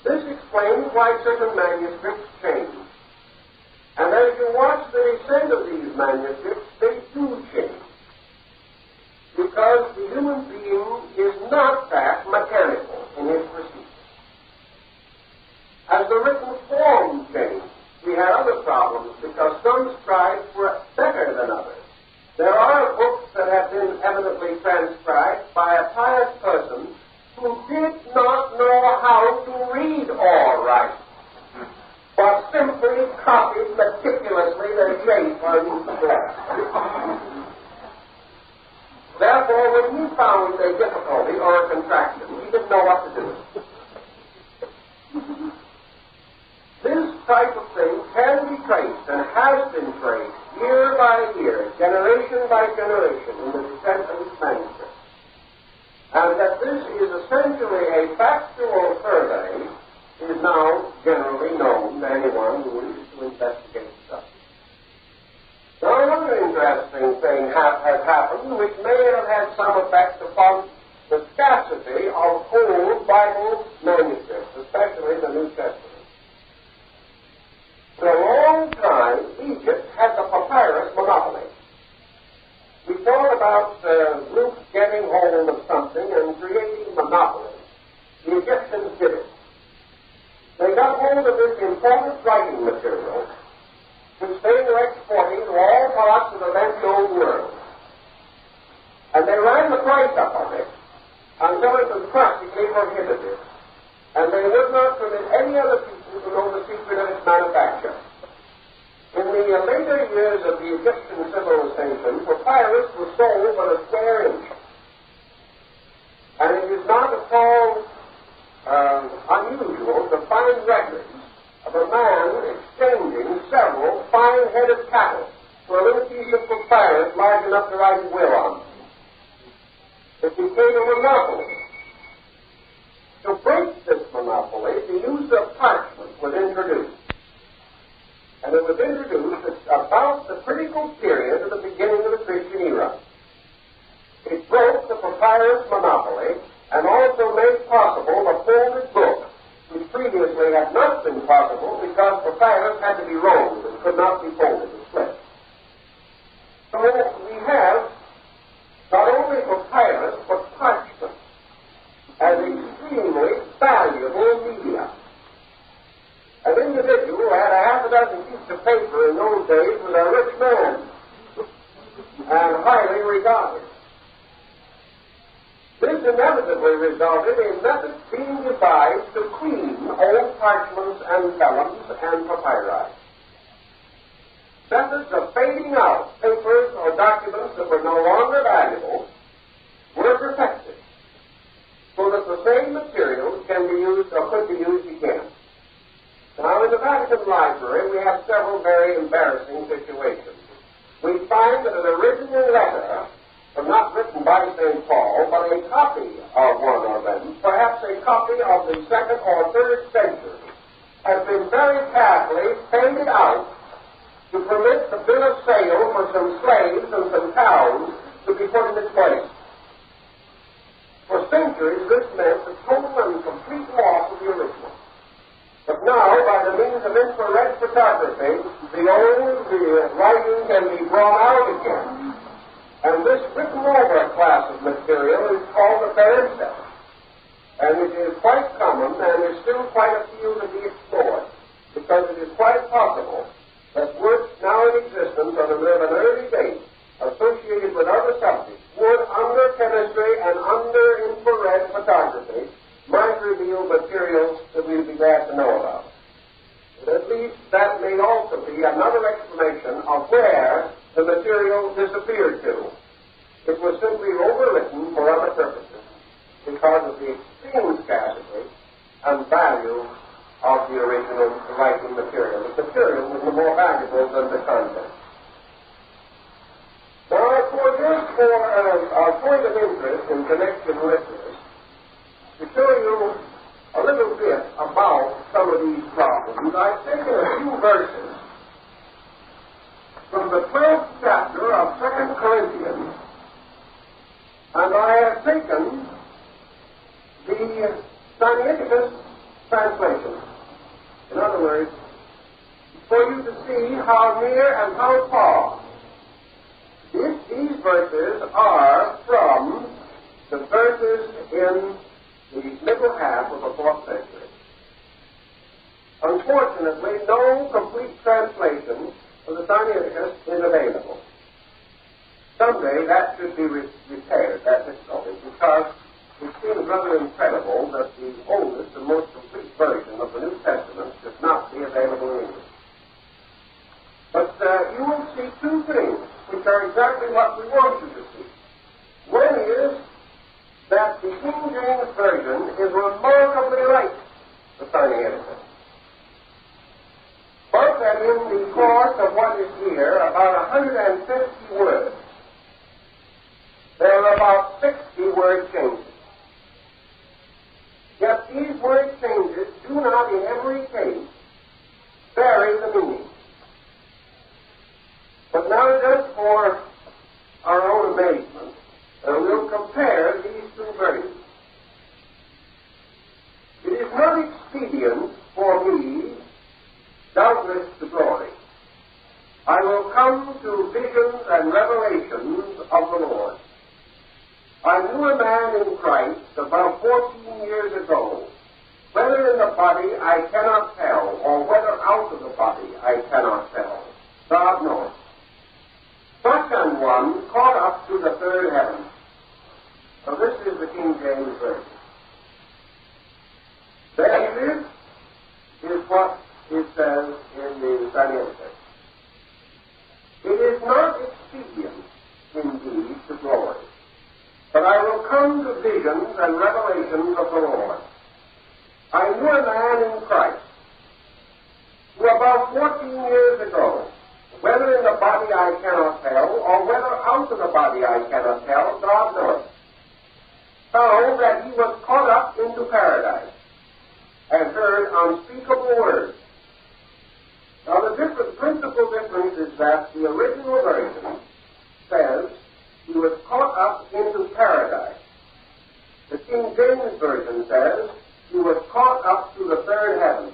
This explains why certain manuscripts change. And as you watch the descent of these manuscripts, they do change. Because the human being is not that mechanical in his procedure. As the written form changed, we had other problems because some scribes were better than others. There are books that have been eminently transcribed by a pious person who did not know how to read or write, but simply copied meticulously the shape on each letter. Therefore, when he found a difficulty or a contraction, he didn't know what to do. This type of thing can be traced and has been traced year by year, generation by generation in the descent of this manuscript. And that this is essentially a factual survey is now generally known to anyone who wishes to investigate the subject. Now, another interesting thing has happened which may have had some effect upon the scarcity of old Bible manuscripts, especially the New Testament. For a long time, Egypt had the papyrus monopoly. We thought about Luke getting hold of something and creating monopoly. The Egyptians did it. They got hold of this important writing material, which they were exporting to all parts of the then known world. And they ran the price up on it until it was practically prohibited. And they would not permit any other people to know the secret of its manufacture. In the later years of the Egyptian civilization, papyrus was sold but a square inch. And it is not at all unusual to find records of a man exchanging several fine-headed cattle for a little piece of papyrus large enough to write his will on. It became a monopoly. To break this monopoly, the use of parchment was introduced. And it was introduced at about the critical period of the beginning of the Christian era. It broke the papyrus monopoly and also made possible the folded book, which previously had not been possible because papyrus had to be rolled and could not be folded and split. So we have not only papyrus but parchment as extremely valuable media. An individual who had a half a dozen pieces of paper in those days was a rich man and highly regarded. This inevitably resulted in methods being devised to clean old parchments and vellums and papyri. Methods of fading out papers or documents that were no longer valuable were perfected, so that the same materials can be used or could be used again. Now, in the Vatican Library, we have several very embarrassing situations. We find that an original letter, not written by St. Paul, but a copy of one of them, perhaps a copy of the 2nd or 3rd century, has been very carefully faded out to permit the bill of sale for some slaves and some cows to be put in its place. For centuries, this meant the total and complete loss of the original. But now, by the means of infrared photography, the old writing can be brought out again. And this written-over class of material is called the parenthesis. And it is quite common, and there's still quite a field to be explored, because it is quite possible that works now in existence of an early date, associated with other subjects, would, under chemistry and under infrared photography, might reveal materials that we'd be glad to know about. But at least that may also be another explanation of where the material disappeared to. It was simply overwritten for other purposes because of the extreme scarcity and value of the original writing material. The material was more valuable than the content. Now, for just a point of interest in connection with this, to show you a And I've taken a few verses from the 12th chapter of 2 Corinthians, and I have taken the Sinaiticus translation. In other words, for you to see how near and how far these verses are from the verses in the middle half of the 4th century. Unfortunately, no complete translation of the Sinaiticus is available. Someday that should be repaired, that difficulty, because it seems rather incredible that the oldest and most complete version of the New Testament should not be available in English. But you will see two things which are exactly what we want you to see. One is that the King James Version is remarkably like the Sinaiticus. But that in the course of what is here, about 150 words, there are about 60 word changes. Yet these word changes do not in every case vary the meaning. But now, just for our own amazement, we'll compare these two versions. It is not expedient for me, doubtless to glory. I will come to visions and revelations of the Lord. I knew a man in Christ about 14 years ago, whether in the body I cannot tell, or whether out of the body I cannot tell. God knows. Such an one caught up to the third heaven. So this is the King James Version. Then this is what it says in the Sinaiticus. It is not expedient, indeed, to glory, but I will come to visions and revelations of the Lord. I knew a man in Christ who about 14 years ago, whether in the body I cannot tell, or whether out of the body I cannot tell, God knows, found that he was caught up into paradise and heard unspeakable words. Now the principal difference is that the original version says he was caught up into paradise. The King James Version says he was caught up to the third heaven.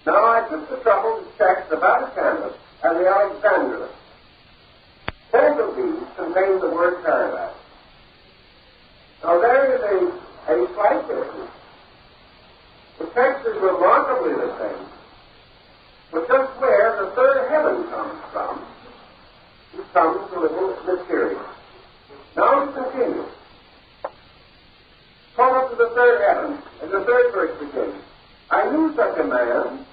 Now, I took the trouble to check the Vaticanus and the Alexandrinus. Both of these contain the word paradise. Now, there is a slight difference. The text is remarkably the same, but just where the third heaven comes from, it comes a little mysterious. Now, we continue. Caught up to the third heaven, and the third verse begins. I knew such a man,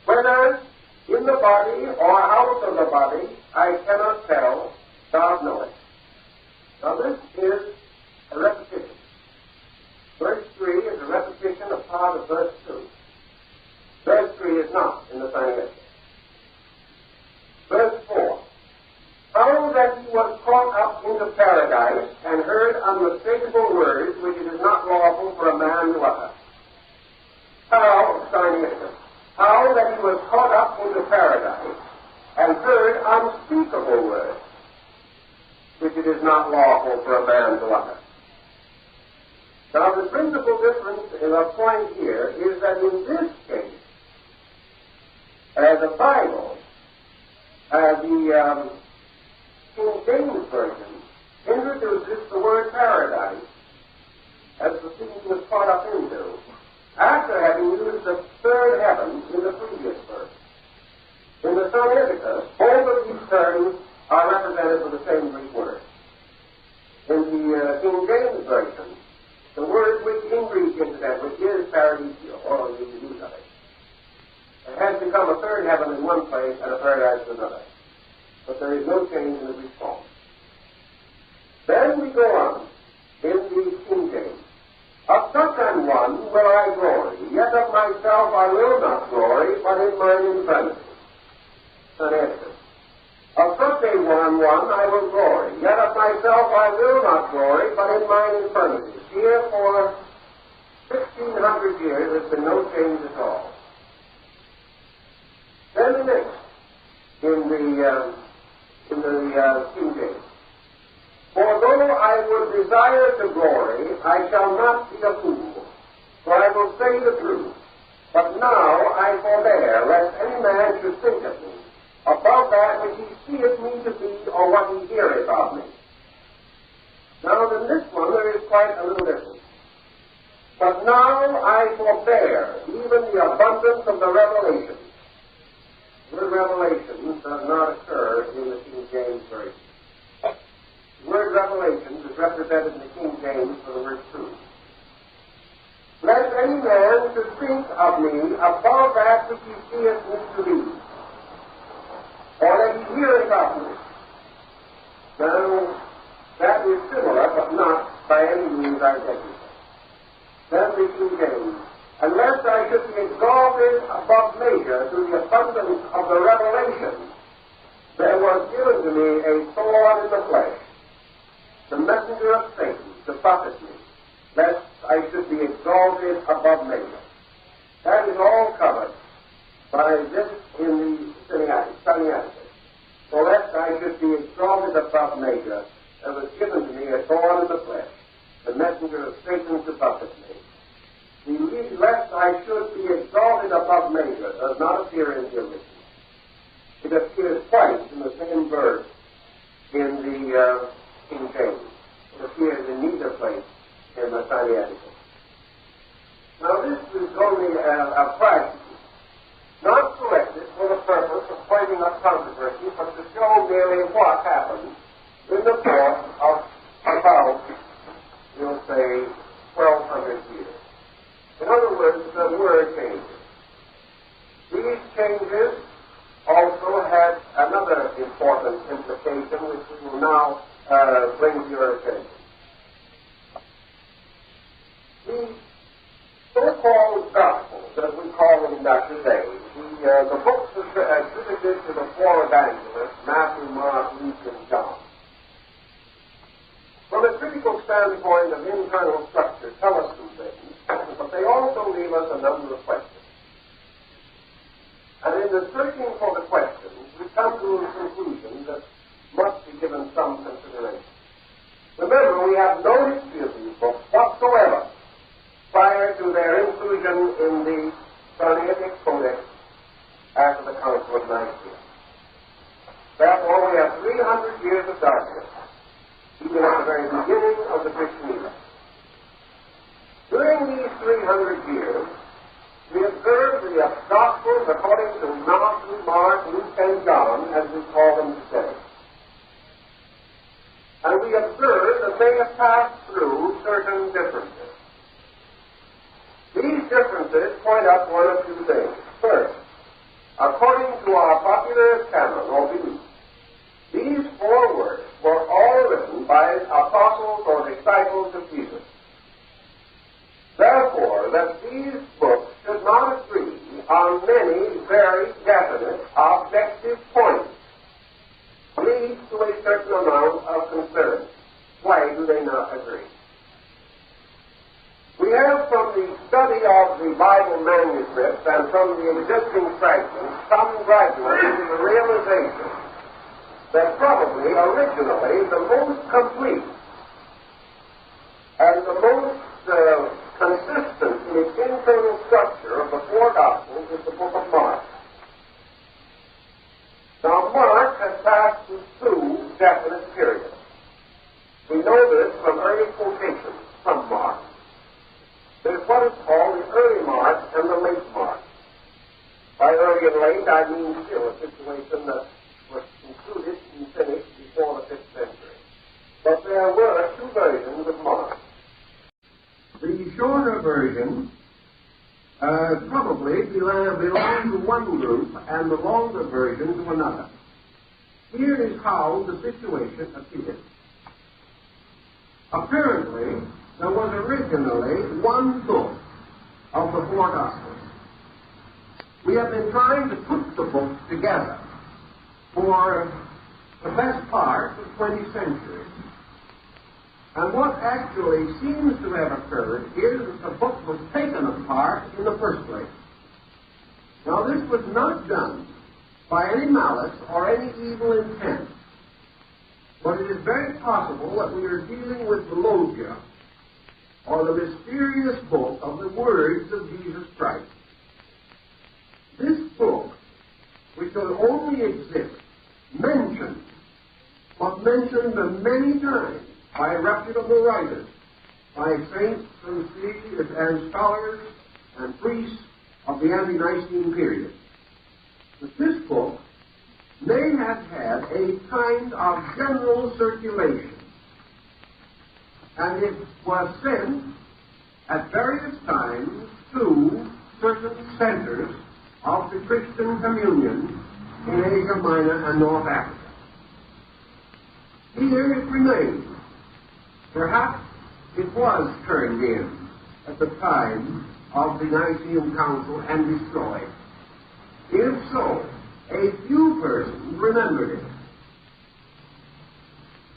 whether in the body or out of the body, I cannot tell, God knows. Now this is a repetition. Verse 3 is a repetition of part of verse 2. Verse 3 is not in the Sinaiticus. Verse 4. How that he was caught up into paradise and heard unmistakable words which it is not lawful for a man to utter. How, Sinaiticus. How that he was caught up into paradise and heard unspeakable words, which it is not lawful for a man to utter. Now, the principal difference in a point here is that in this case, the Bible, the King James Version, introduces the word paradise as the thing he was caught up into, after having used the third heaven in the previous verse. In the Sinaiticus, both of these terms are represented with the same Greek word. In the King James Version, the word which in Greek, incidentally, is paradisio, or the use of it. It has become a third heaven in one place and a paradise in another. But there is no change in the Greek form. Then we go on in the King James. Of such an one will I glory, yet of myself I will not glory, but in mine infirmity. Sinaiticus. Of such a one I will glory, yet of myself I will not glory, but in mine infirmities. Here for 1,600 years, there's been no change at all. Then the next, in the King James. For though I would desire to glory, I shall not be a fool, for I will say the truth. But now I forbear, lest any man should think of me above that which he seeth me to be, or what he heareth of me. Now, in this one, there is quite a little difference. But now I forbear, even the abundance of the revelation. The word revelation does not occur in the King James Version. The word revelation is represented in the King James for the word truth. Lest any man should think of me above that which he seeth me to be, or that he heareth of me. Now, that is similar, but not by any means identical. Then the King James. Unless I should be exalted above measure through the abundance of the revelation, there was given to me a thorn in the flesh, the messenger of Satan, to buffet me, lest I should be exalted above measure. That is all covered by this in the Miscellaneous. So lest I should be exalted above measure, there was given to me a thorn in the flesh, the messenger of Satan to buffet me. The lest I should be exalted above measure does not appear in the original. It appears twice in the same verse in the King James. It appears in neither place in the Miscellaneous. Now this is only a fragment, not selected for the purpose of pointing up controversy, but to show merely what happened in the course of about, we'll say, 1,200 years. In other words, the word changes. These changes also had another important implication, which we will now bring to your attention. The so-called Gospels, as we call them today, the books attributed to the four evangelists, Matthew, Mark, Luke, and John, from a critical standpoint of internal structure, tell us some things, but they also leave us a number of questions. And in the searching for the questions, we come to a conclusion that must be given some consideration. Remember, we have no history of these books whatsoever prior to their inclusion in the Sinaitic Codex after the Council of Nicaea. Therefore, we have 300 years of darkness, even at the very beginning of the Christian era. During these 300 years, we observe the Gospels according to Matthew, Mark, Luke, and John, as we call them today. And we observe that they have passed through certain differences. These differences point out one of two things. First, according to our popular canon or belief, these four works were all written by apostles or disciples of Jesus. Therefore, that these books should not agree on many very definite objective points leads to a certain amount of concern. Why do they not agree? We have from the study of the Bible manuscripts and from the existing fragments come gradually to the realization that probably originally the most complete and the most consistent in its internal structure of the four Gospels is the book of Mark. Now, Mark has passed through two definite periods. We know this from early quotations from Mark. There's what is called the early Mark and the late Mark. By early and late, I mean still a situation that was concluded and finished before the 5th century. But there were two versions of Mark. The shorter version probably belonged to one group and the longer version to another. Here is how the situation appeared. Apparently, there was originally one book of the four Gospels. We have been trying to put the books together for the best part of 20 centuries. And what actually seems to have occurred is that the book was taken apart in the first place. Now, this was not done by any malice or any evil intent, but it is very possible that we are dealing with the logia, or the mysterious book of the words of Jesus Christ. This book, which will only exist, mentioned, but mentioned many times by reputable writers, by saints and scholars and priests of the ante-Nicene period. But this book may have had a kind of general circulation, and it was sent at various times to certain centers of the Christian communion in Asia Minor and North Africa. Here it remains. Perhaps it was turned in at the time of the Nicene Council and destroyed. If so, a few persons remembered it,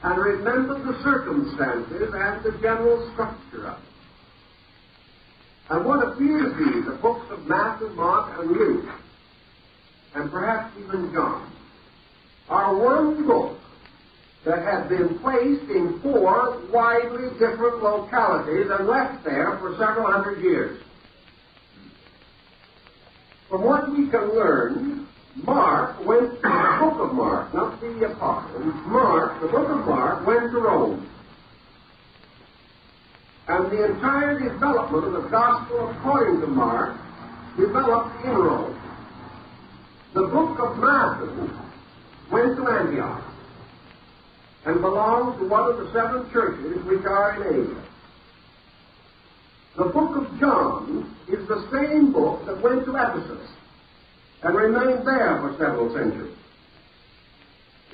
and remembered the circumstances and the general structure of it. And what appear to be the books of Matthew, Mark, and Luke, and perhaps even John, are one book that had been placed in 4 widely different localities and left there for several hundred years. From what we can learn, Mark went to the book of Mark, not the Apostles. Mark, the book of Mark, went to Rome. And the entire development of the gospel according to Mark developed in Rome. The book of Matthew went to Antioch and belongs to one of the 7 churches which are in Asia. The book of John is the same book that went to Ephesus and remained there for several centuries.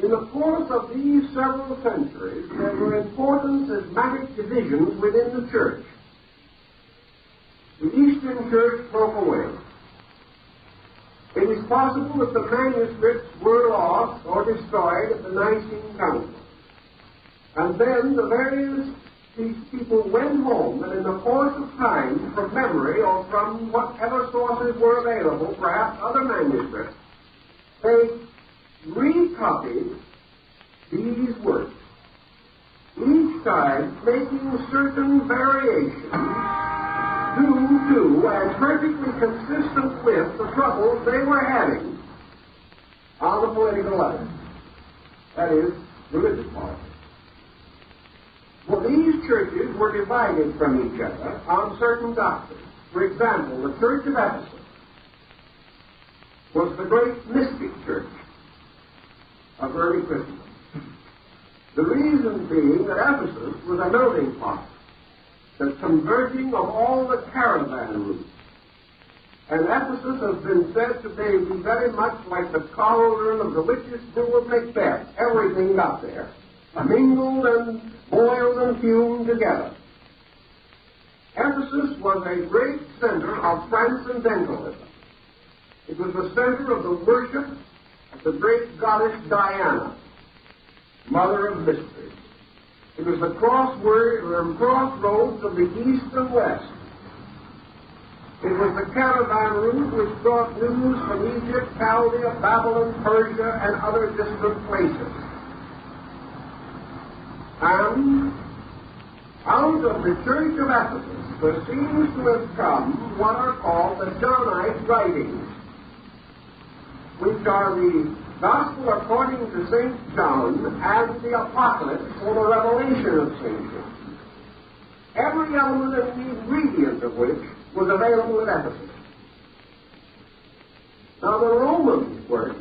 In the course of these several centuries, there were important schismatic divisions within the church. The Eastern Church broke away. It is possible that the manuscripts were lost or destroyed at the Nicene Council. And then the various people went home, and in the course of time, from memory or from whatever sources were available, perhaps other manuscripts, they recopied these works, each time making certain variations due to and perfectly consistent with the troubles they were having on the political level, that is, religious politics. Well, these churches were divided from each other on certain doctrines. For example, the Church of Ephesus was the great mystic church of early Christendom. The reason being that Ephesus was a melting pot, the converging of all the caravan routes. And Ephesus has been said to be very much like the cauldron of the witch's brew of Macbeth. Everything got there, mingled and boiled and fumed together. Ephesus was a great center of transcendentalism. It was the center of the worship of the great goddess Diana, mother of mysteries. It was the crossroads of the east and west. It was the caravan route which brought news from Egypt, Chaldea, Babylon, Persia, and other distant places. And out of the Church of Ephesus, there seems to have come what are called the Johnite writings, which are the Gospel according to St. John and the Apocalypse or the Revelation of St. John. Every element and ingredient of which was available at Ephesus. Now the Roman work,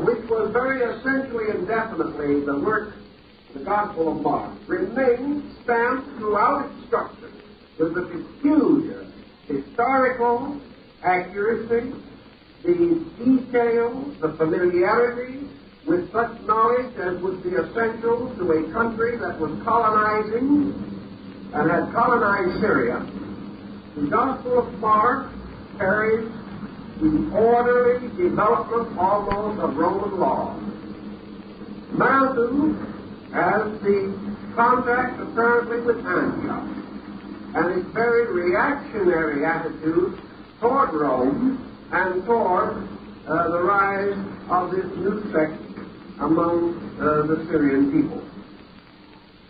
which was very essentially and definitely the work of the Gospel of Mark, remained stamped throughout its structure with the peculiar historical accuracy, the details, the familiarity with such knowledge as would be essential to a country that was colonizing and had colonized Syria. The Gospel of Mark carries the orderly development almost of Roman law. Matthew has the contact apparently with Antioch, and its very reactionary attitude toward Rome and toward the rise of this new sect among the Syrian people.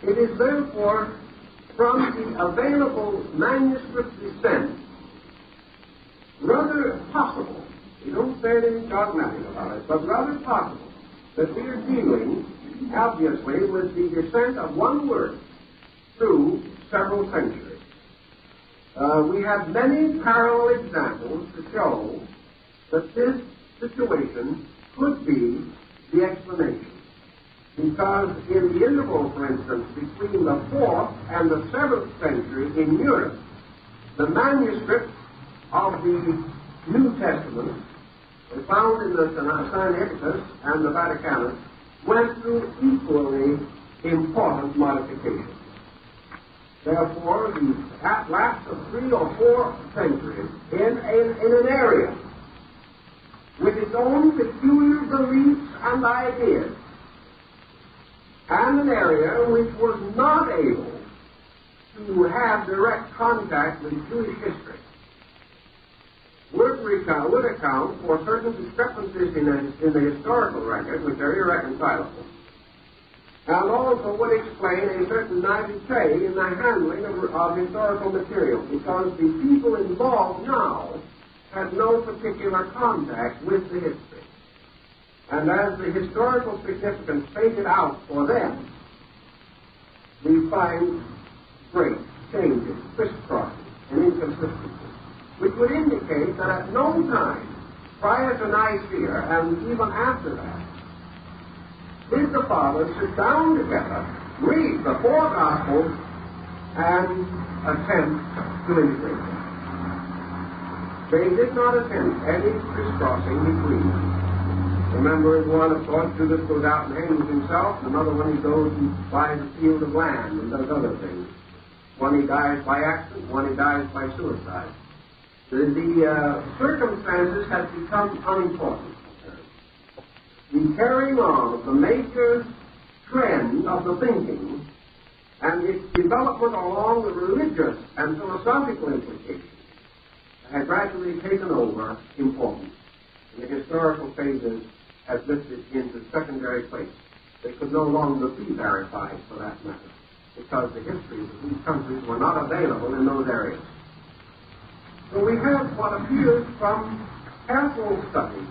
It is therefore from the available manuscript descent rather possible, we don't say anything dogmatic about it, but rather possible that we are dealing, obviously, with the descent of one word through several centuries. We have many parallel examples to show that this situation could be the explanation. Because in the interval, for instance, between the 4th and the 7th century in Europe, the manuscripts of the New Testament found in the Sinaiticus and the Vaticanus went through equally important modifications. Therefore, the lapse of 3 or 4 centuries in an area with its own peculiar beliefs and ideas, and an area which was not able to have direct contact with Jewish history, would account for certain discrepancies in the historical record, which are irreconcilable, and also would explain a certain naivete in the handling of historical material, because the people involved now had no particular contact with the history. And as the historical significance faded out for them, we find great changes, crisscrossing, and inconsistencies, which would indicate that at no time prior to Nicaea and even after that did the fathers sit down together, read the 4 Gospels, and attempt to integrate them. They did not attempt any crisscrossing between them. Remember, in one, of course, Judas goes out and hangs himself, and another one he goes and buys a field of land and does other things. One he dies by accident, one he dies by suicide. The circumstances have become unimportant. The carrying on of the major trend of the thinking and its development along the religious and philosophical implications had gradually taken over importance. And the historical phases had lifted into secondary place. They could no longer be verified for that matter, because the histories of these countries were not available in those areas. So we have what appears from careful study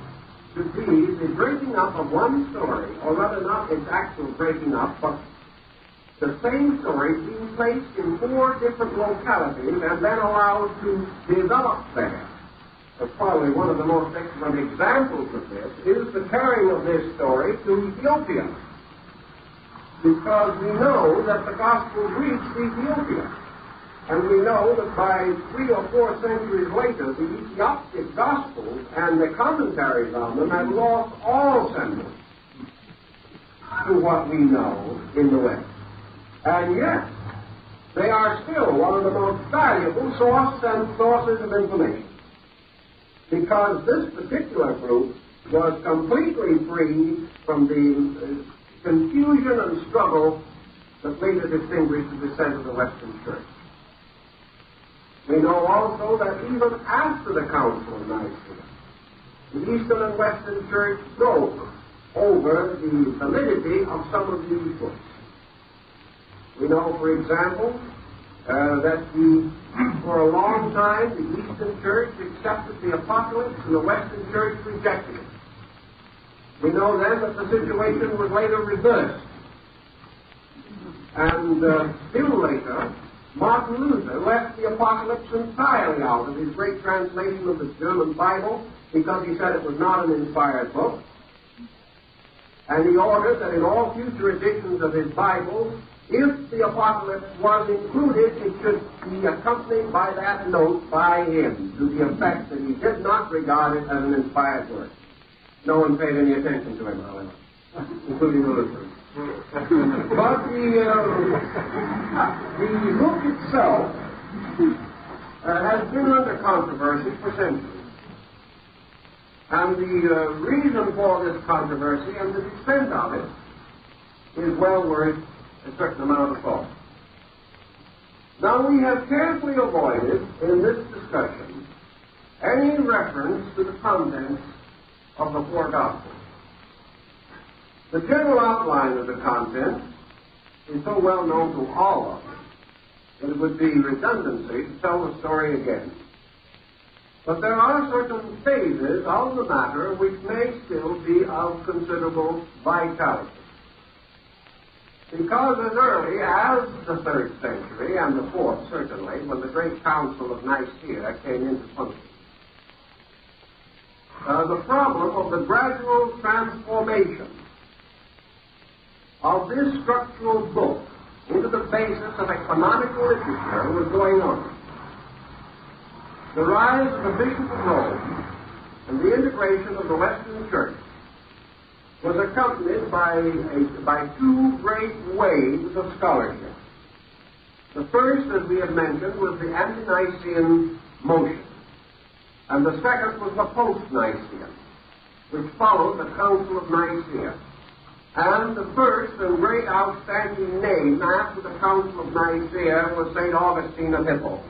to be the breaking up of one story, or rather not its actual breaking up, but the same story being placed in 4 different localities and then allowed to develop there. So probably one of the most excellent examples of this is the carrying of this story to Ethiopia, because we know that the Gospels reached Ethiopia. And we know that by 3 or 4 centuries later, the Ethiopic Gospels and the commentaries on them had lost all semblance to what we know in the West. And yet, they are still one of the most valuable sources of information, because this particular group was completely free from the confusion and struggle that later distinguished the descent of the Western Church. We know also that even after the Council of Nicaea, the Eastern and Western Church broke over the validity of some of these books. We know, for example, that for a long time the Eastern Church accepted the Apocalypse and the Western Church rejected it. We know then that the situation was later reversed. And still later, Martin Luther left the Apocalypse entirely out of his great translation of the German Bible, because he said it was not an inspired book. And he ordered that in all future editions of his Bible, if the Apocalypse was included, it should be accompanied by that note by him, to the effect that he did not regard it as an inspired work. No one paid any attention to him, however, including the Lutherans. But the book itself has been under controversy for centuries. And the reason for this controversy and the extent of it is well worth a certain amount of thought. Now, we have carefully avoided in this discussion any reference to the contents of the four Gospels. The general outline of the content is so well known to all of us that it would be redundancy to tell the story again. But there are certain phases of the matter which may still be of considerable vitality. Because as early as the 3rd century, and the 4th certainly, when the great Council of Nicaea came into function, the problem of the gradual transformation of this structural book into the basis of a canonical literature was going on. The rise of the Bishop of Rome and the integration of the Western Church was accompanied by two great waves of scholarship. The first, as we have mentioned, was the ante-Nicene motion, and the second was the post-Nicene, which followed the Council of Nicaea. And the first and great outstanding name after the Council of Nicaea was St. Augustine of Hippo.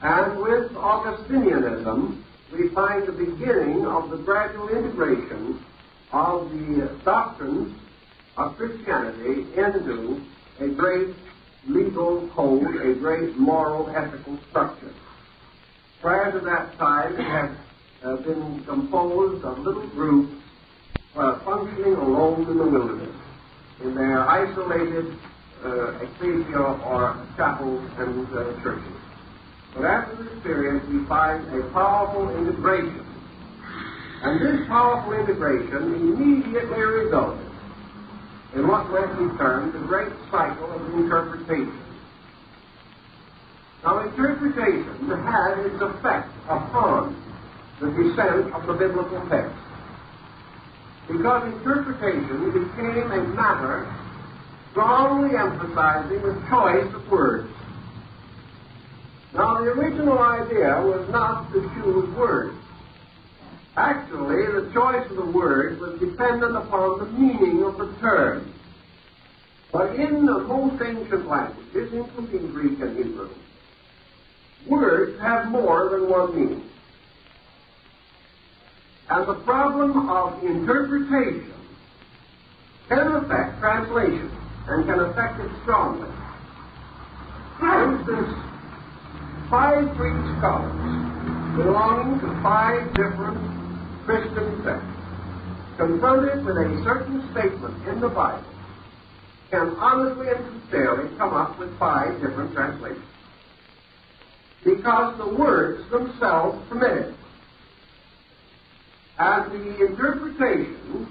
And with Augustinianism, we find the beginning of the gradual integration of the doctrines of Christianity into a great legal code, a great moral, ethical structure. Prior to that time, it had been composed of little groups functioning alone in the wilderness, in their isolated ecclesia or chapels and churches. But after this period, we find a powerful integration. And this powerful integration immediately resulted in what might be termed the great cycle of interpretation. Now, interpretation had its effect upon the descent of the biblical text, because interpretation became a matter strongly emphasizing the choice of words. Now, the original idea was not to choose words. Actually, the choice of the words was dependent upon the meaning of the term. But in the most ancient languages, including Greek and Hebrew, words have more than one meaning. And the problem of interpretation can affect translation, and can affect it strongly. For instance, 5 Greek scholars belonging to 5 different Christian sects, confronted with a certain statement in the Bible, can honestly and sincerely come up with 5 different translations, because the words themselves permit it. And the interpretation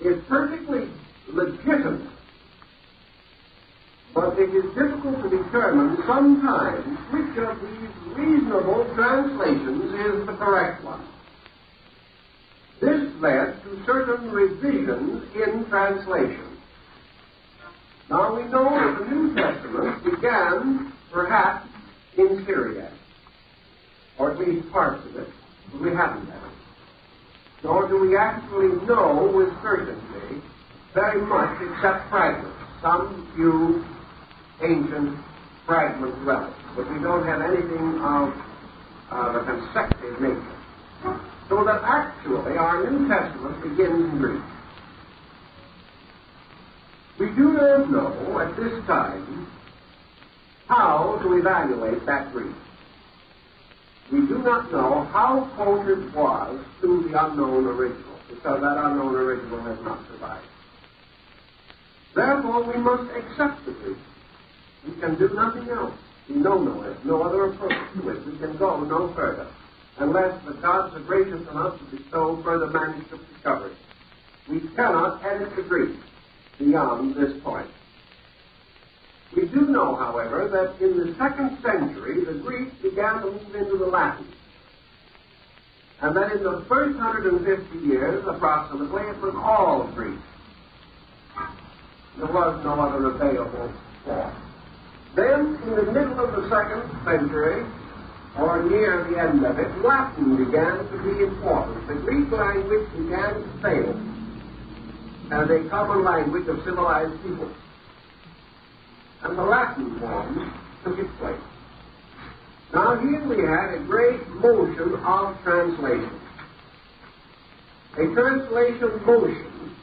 is perfectly legitimate, but it is difficult to determine sometimes which of these reasonable translations is the correct one. This led to certain revisions in translation. Now, we know that the New Testament began, perhaps, in Syriac, or at least parts of it, but we haven't had it. Nor do we actually know with certainty very much except fragments, some few ancient fragment relics, but we don't have anything of a consecutive nature. So that actually our New Testament begins in Greek. We do not know at this time how to evaluate that Greek. We do not know how close it was to the unknown original, because that unknown original has not survived. Therefore, we must accept the Greek. We can do nothing else. We know no other approach to it. We can go no further, unless the gods are gracious enough to bestow further manuscript recovery. We cannot edit the Greek beyond this point. We do know, however, that in the 2nd century, the Greek began to move into the Latin, and that in the first 150 years, approximately, it was all Greek. There was no other available form. Then, in the middle of the 2nd century, or near the end of it, Latin began to be important. The Greek language began to fail. as a common language of civilized people. And the Latin form took its place. Now here we had a great motion of translation. A translation motion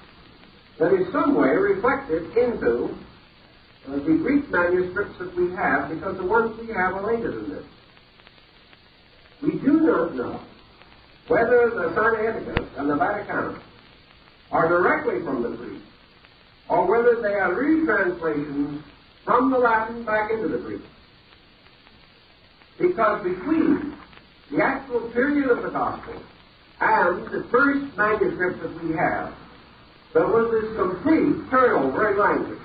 that is some way reflected into the Greek manuscripts that we have, because the ones we have are later than this. We do not know whether the Sinaiticus and the Vaticanus are directly from the Greek, or whether they are retranslations from the Latin back into the Greek. Because between the actual period of the Gospel and the first manuscript that we have, there was this complete turnover in language.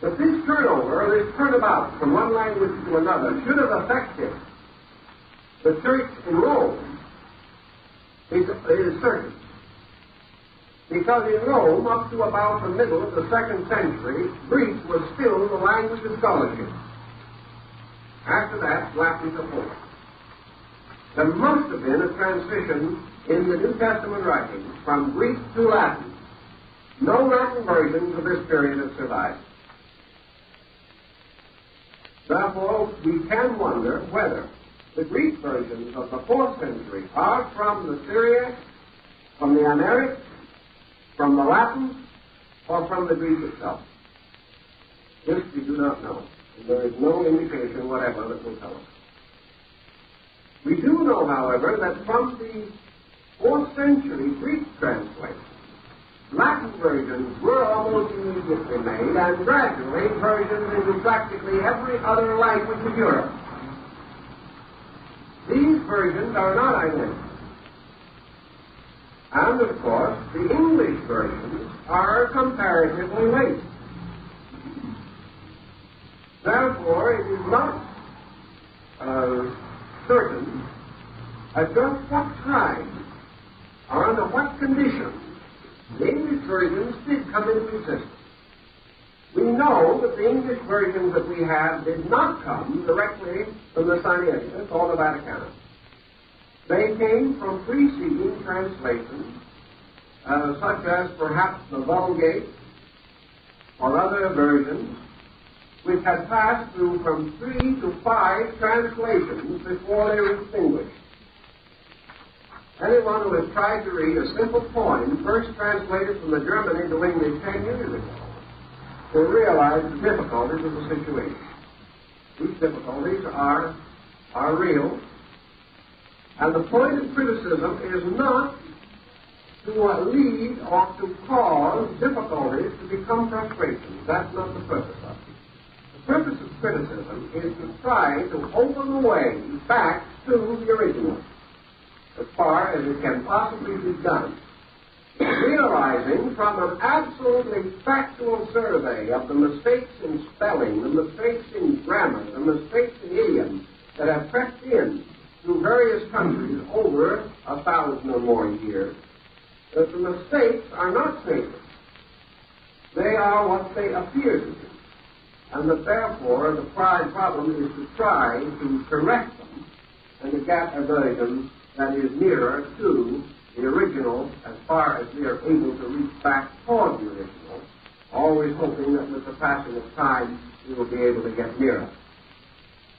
But this turnover, or this turnabout from one language to another, should have affected the church in Rome, is certain. Because in Rome, up to about the middle of the 2nd century, Greek was still the language of scholarship. After that, Latin took over. There must have been a transition in the New Testament writings from Greek to Latin. No Latin versions of this period have survived. Therefore, we can wonder whether the Greek versions of the 4th century are from the Syriac, from the Amharic, from the Latin, or from the Greek itself. This we do not know, and there is no indication whatever that will tell us. We do know, however, that from the 4th century Greek translation, Latin versions were almost immediately made, and gradually versions into practically every other language of Europe. These versions are not identical. And, of course, the English versions are comparatively late. Therefore, it is not certain at just what time or under what conditions the English versions did come into existence. We know that the English versions that we have did not come directly from the Sinaiticus or the Vaticanus. They came from preceding translations, such as perhaps the Vulgate or other versions, which had passed through from 3 to 5 translations before they were distinguished. Anyone who has tried to read a simple poem first translated from the German into English 10 years ago will realize the difficulties of the situation. These difficulties are real, and the point of criticism is not to lead or to cause difficulties to become frustrations. That's not the purpose of it. The purpose of criticism is to try to open the way back to the original, as far as it can possibly be done, realizing from an absolutely factual survey of the mistakes in spelling, the mistakes in grammar, the mistakes in idiom that have crept in through various countries over 1,000 or more years, that the mistakes are not sacred. They are what they appear to be. And that therefore the problem is to try to correct them and to get a version that is nearer to the original as far as we are able to reach back toward the original, always hoping that with the passing of time we will be able to get nearer.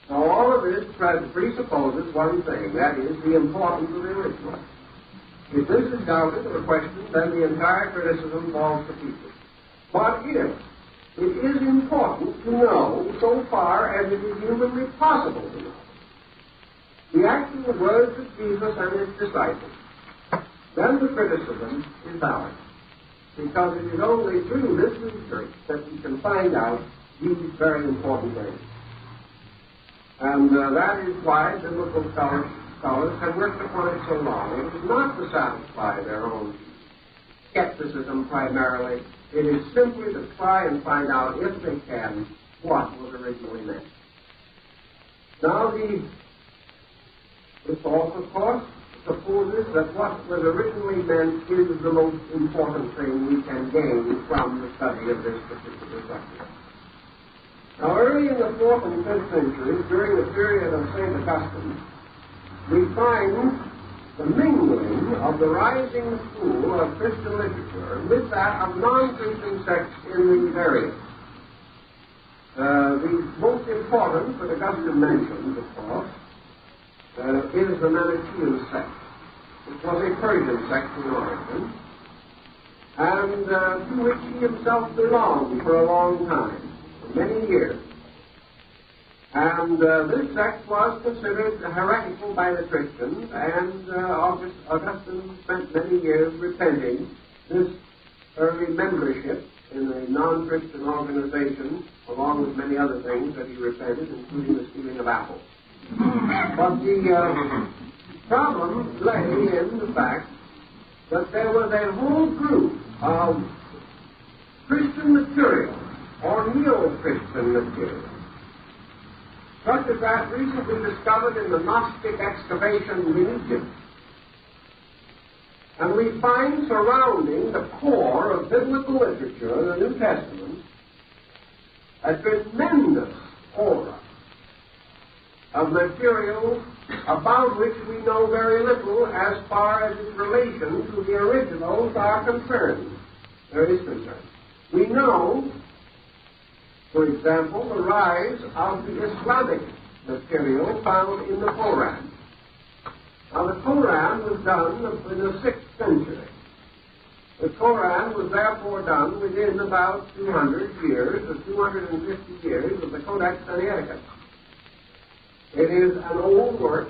Now all of this presupposes one thing, that is the importance of the original. If this is doubted or questioned, then the entire criticism falls to pieces. But if it is important to know, so far as it is humanly possible to know, the actual words of Jesus and his disciples, then the criticism is valid. Because it is only through this research that we can find out these very important things. And that is why biblical scholars have worked upon it so long. It is not to satisfy their own skepticism primarily. It is simply to try and find out, if they can, what was originally meant. Now, this also, of course, supposes that what was originally meant is the most important thing we can gain from the study of this particular subject. Now, early in the 4th and 5th centuries, during the period of St. Augustine, we find the mingling of the rising school of Christian literature with that of non-Christian sects in these areas. The most important that Augustine mentions, of course, is the Manichaean sect, which was a Persian sect in origin, and to which he himself belonged for a long time, for many years. And this sect was considered heretical by the Christians, and Augustine spent many years repenting this early membership in a non-Christian organization, along with many other things that he repented, including the stealing of apples. But the problem lay in the fact that there was a whole group of Christian material, or neo-Christian material, such as that recently discovered in the Gnostic excavations in Egypt. And we find surrounding the core of biblical literature, the New Testament, a tremendous aura of material about which we know very little as far as its relation to the originals are concerned. There is concern. We know, for example, the rise of the Islamic material found in the Quran. Now, the Quran was done in the 6th century. The Quran was therefore done within about 200 years, or 250 years of the Codex Sinaiticus. It is an old work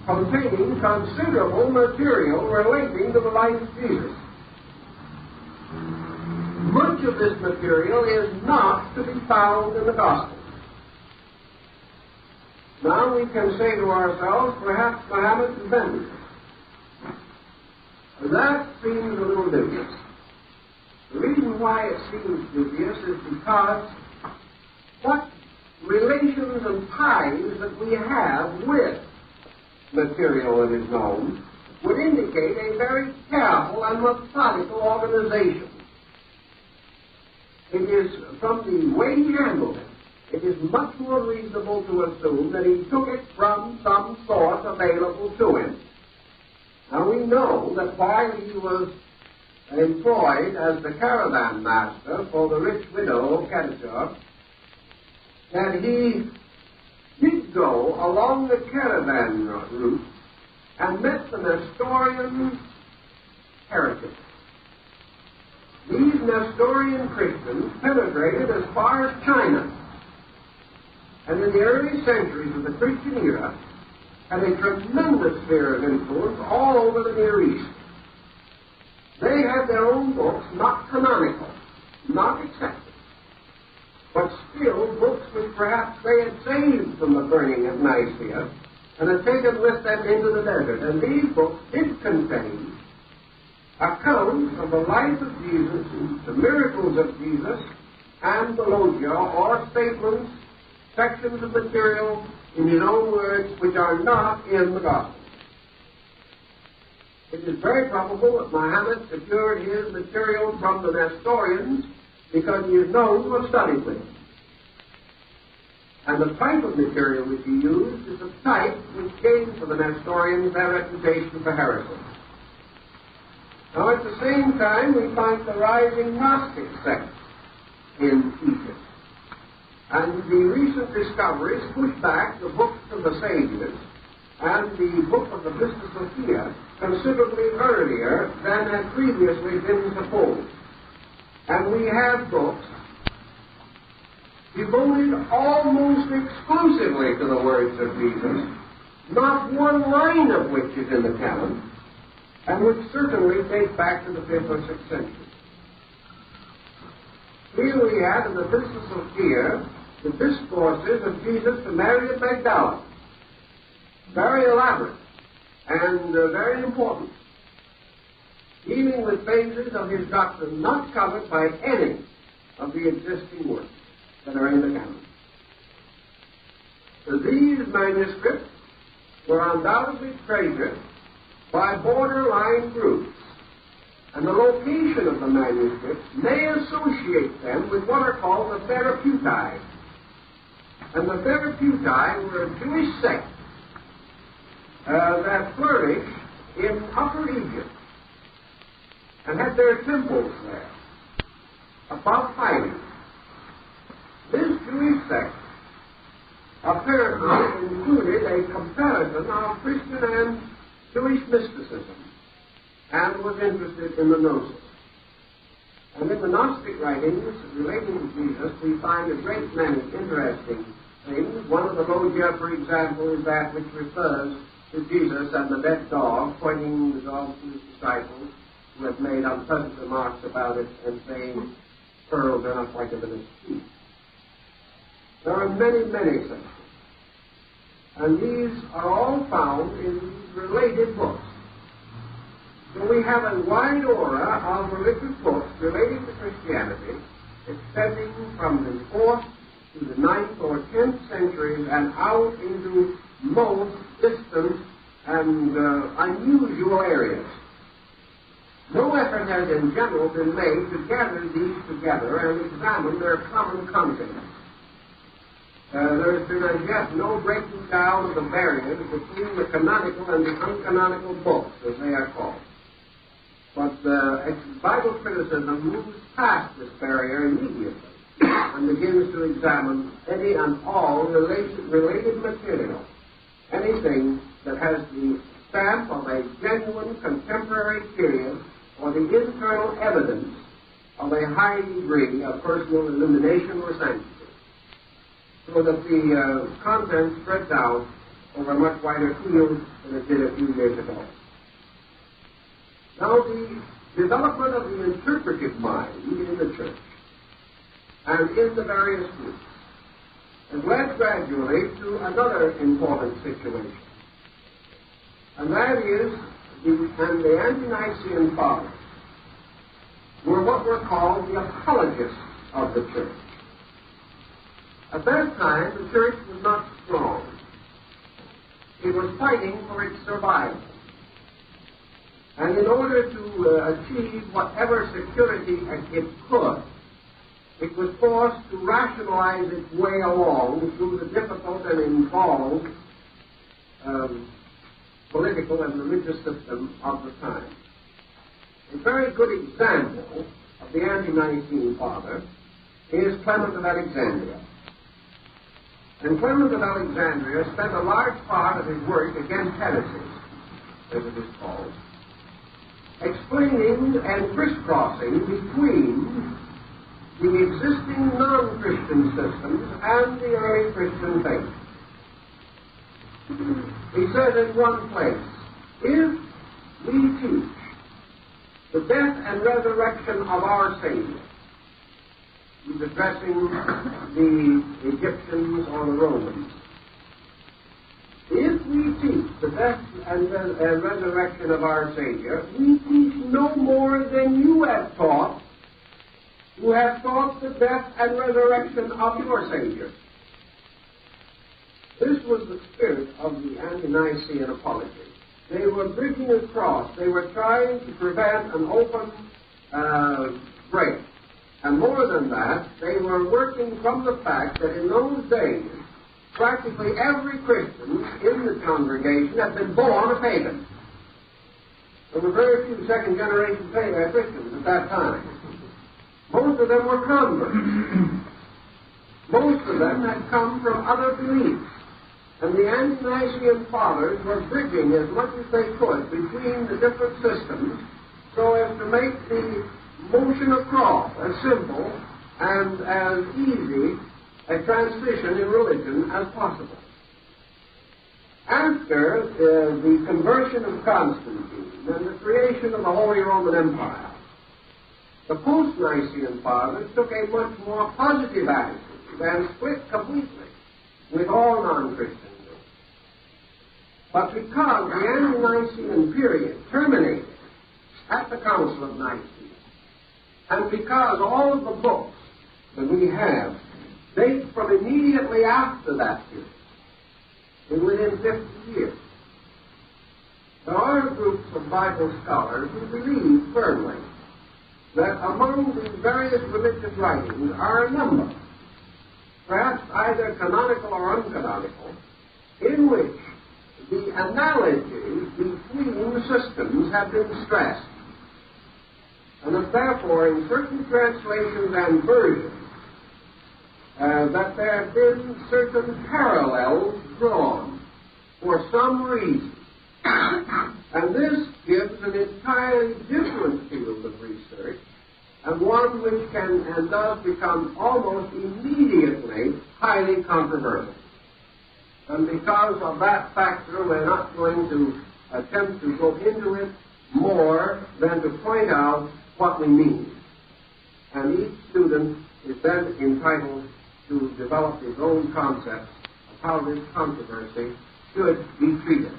containing considerable material relating to the life of Jesus. Much of this material is not to be found in the Gospels. Now we can say to ourselves, perhaps Muhammad invented it. That seems a little dubious. The reason why it seems dubious is because what relations and ties that we have with material that is known would indicate a very careful and methodical organization. It is, from the way he handled it, it is much more reasonable to assume that he took it from some source available to him. Now we know that while he was employed as the caravan master for the rich widow of Khadijah, that he did go along the caravan route and met the Nestorian heretics. These Nestorian Christians penetrated as far as China, and in the early centuries of the Christian era had a tremendous sphere of influence all over the Near East. They had their own books, not canonical, not accepted, but still books which perhaps they had saved from the burning of Nicaea and had taken with them into the desert. And these books did contain accounts of the life of Jesus, the miracles of Jesus, and the logia, or statements, sections of material in his own words which are not in the Gospel. It is very probable that Muhammad secured his material from the Nestorians because he is known to have studied with them. And the type of material which he used is the type which gave to the Nestorians their reputation for heresy. Now, at the same time, we find the rising Gnostic sect in Egypt. And the recent discoveries push back the books of the sages and the book of the Vista Sophia considerably earlier than had previously been supposed. And we have books devoted almost exclusively to the words of Jesus, not one line of which is in the canon, and which certainly date back to the 5th or 6th century. Here we have in the Vista Sophia the discourses of Jesus to Mary of Magdala. Very elaborate and very important, dealing with phases of his doctrine not covered by any of the existing works that are in the canon. So these manuscripts were undoubtedly treasured by borderline groups, and the location of the manuscripts may associate them with what are called the Therapeutae. And the Therapeutae were a Jewish sect that flourished in Upper Egypt and had their temples there, about fighting. This Jewish sect apparently included a comparison of Christian and Jewish mysticism and was interested in the Gnosis. And in the Gnostic writings relating to Jesus, we find a great many interesting things. One of the logia, for example, is that which refers to Jesus and the dead dog, pointing the dog to his disciples, who have made unpleasant remarks about it and saying, pearls are not whiter than its teeth. There are many, many such things. And these are all found in these related books. So we have a wide aura of religious books relating to Christianity, extending from the 4th to the 9th or 10th centuries and out into most distant and unusual areas. No effort has in general been made to gather these together and examine their common contents. There has been as yet no breaking down of the barriers between the canonical and the uncanonical books, as they are called. But Bible criticism moves past this barrier immediately and begins to examine any and all related material, anything that has the stamp of a genuine contemporary period or the internal evidence of a high degree of personal illumination or sanctity, so that the content spreads out over a much wider field than it did a few years ago. Now, the development of the interpretive mind in the church and in the various groups has led gradually to another important situation, and that is the ante-Nicene fathers were what were called the apologists of the church. At that time, the church was not strong. It was fighting for its survival. And in order to achieve whatever security it could, it was forced to rationalize its way along through the difficult and involved political and religious system of the time. A very good example of the ante-Nicene father is Clement of Alexandria. And Clement of Alexandria spent a large part of his work against heresy, as it is called, explaining and crisscrossing between the existing non-Christian systems and the early Christian faith. He says in one place, if we teach the death and resurrection of our Savior, he's addressing the Egyptians or the Romans, if we teach the death and resurrection of our Savior, we teach no more than you have taught, who have taught the death and resurrection of your Savior. This was the spirit of the ante-Nicene apology. They were bridging across. They were trying to prevent an open break. And more than that, they were working from the fact that in those days, practically every Christian in the congregation had been born a pagan. There were very few second-generation Christians at that time. Most of them were converts. Most of them had come from other beliefs. And the ante-Nicene fathers were bridging as much as they could between the different systems so as to make the motion across as simple and as easy a transition in religion as possible. After the conversion of Constantine and the creation of the Holy Roman Empire, the post-Nicene fathers took a much more positive attitude and split completely with all non-Christian groups. But because the ante-Nicene period terminated at the Council of Nicaea, and because all of the books that we have date from immediately after that period, and within 50 years, there are groups of Bible scholars who believe firmly that among the various religious writings are a number, perhaps either canonical or uncanonical, in which the analogy between systems have been stressed, and that therefore in certain translations and versions that there have been certain parallels drawn for some reason. And this gives an entirely different field of research, and one which can and does become almost immediately highly controversial. And because of that factor, we're not going to attempt to go into it more than to point out what we mean. And each student is then entitled to develop his own concept of how this controversy should be treated.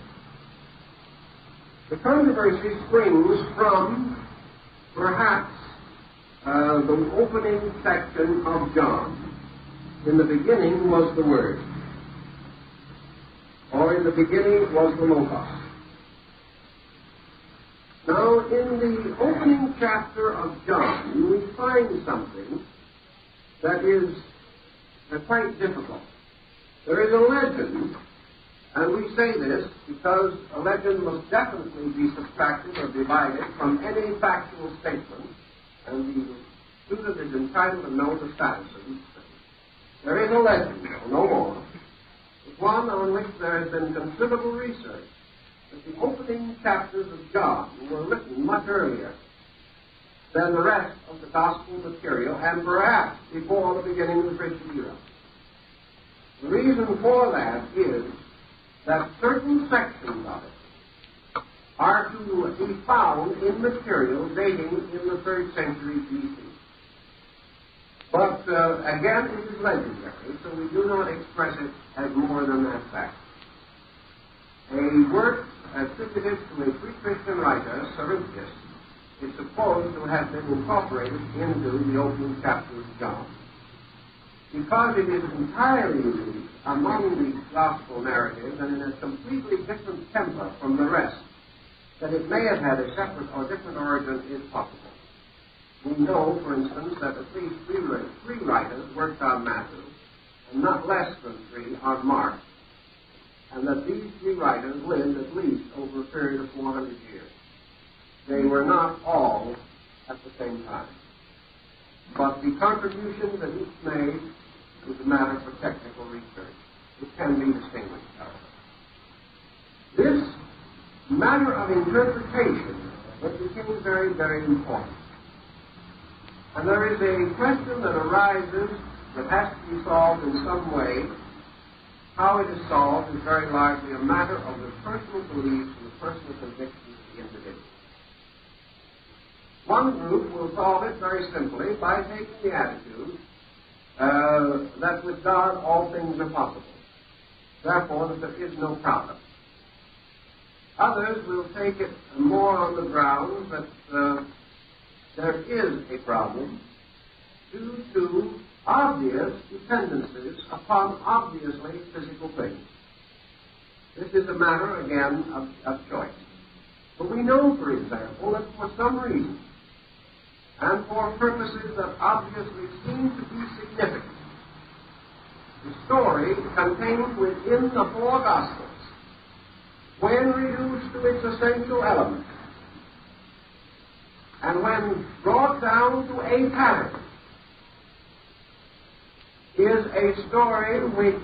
The controversy springs from, perhaps, the opening section of John. In the beginning was the Word, or in the beginning was the Logos. Now, in the opening chapter of John, we find something that is quite difficult. There is a legend, and we say this because a legend must definitely be subtracted or divided from any factual statement, and the student is entitled to know the status of each thing. There is a legend, no more. It's one on which there has been considerable research, that the opening chapters of John were written much earlier than the rest of the gospel material, and perhaps before the beginning of the Christian era. The reason for that is that certain sections of it are to be found in material dating in the 3rd century BC. But again, it is legendary, so we do not express it as more than that fact. A work attributed to a pre-Christian writer, Cerinthius, is supposed to have been incorporated into the opening chapter of John. Because it is entirely unique among the gospel narratives and in a completely different temper from the rest, that it may have had a separate or different origin is possible. We know, for instance, that at least three writers worked on Matthew, and not less than 3 on Mark, and that these 3 writers lived at least over a period of 400 years. They were not all at the same time. But the contribution that each made is a matter for technical research. It can be distinguished, however. This matter of interpretation becomes very, very important. And there is a question that arises that has to be solved in some way. How it is solved is very largely a matter of the personal beliefs and the personal convictions of the individual. One group will solve it very simply by taking the attitude that with God all things are possible. Therefore, that there is no problem. Others will take it more on the grounds that there is a problem due to obvious dependencies upon obviously physical things. This is a matter, again, of choice. But we know, for example, that for some reason, and for purposes that obviously seem to be significant, the story contained within the 4 Gospels, when reduced to its essential elements, and when brought down to a pattern, is a story which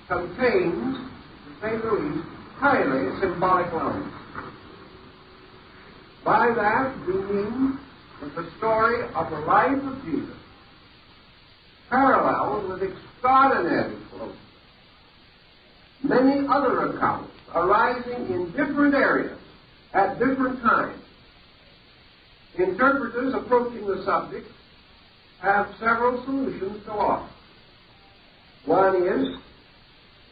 contains, to say the least, highly symbolic elements. By that we mean that the story of the life of Jesus parallels with extraordinary closeness many other accounts arising in different areas at different times. Interpreters approaching the subject have several solutions to offer. One is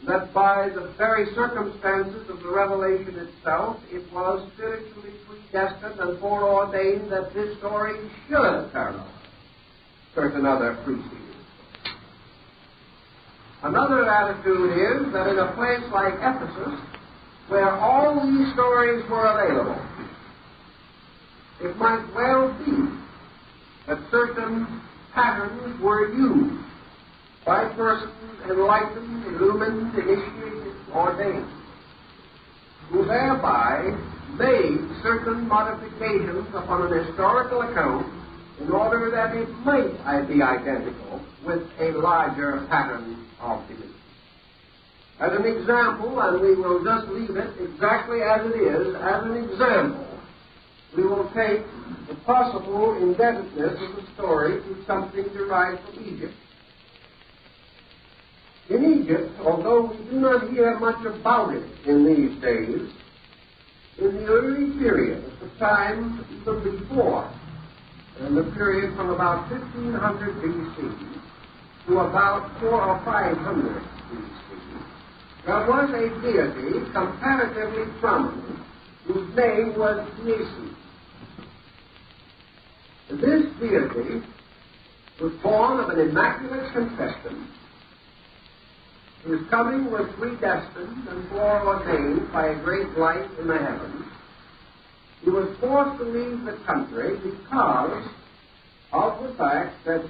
that by the very circumstances of the revelation itself, it was spiritually predestined and foreordained that this story should parallel certain other preceding. Another attitude is that in a place like Ephesus, where all these stories were available, it might well be that certain patterns were used by persons enlightened, illumined, initiated, ordained. who thereby made certain modifications upon an historical account in order that it might be identical with a larger pattern of divinity. As an example, and we will just leave it exactly as it is, as an example, we will take the possible indebtedness of the story to something derived from Egypt. In Egypt, although we do not hear much about it in these days, in the early period, at the time even before, in the period from about 1500 BC to about 400 or 500 BC, there was a deity comparatively prominent whose name was Miscellaneous. This deity was born of an immaculate conception. His coming was predestined and foreordained by a great light in the heavens. He was forced to leave the country because of the fact that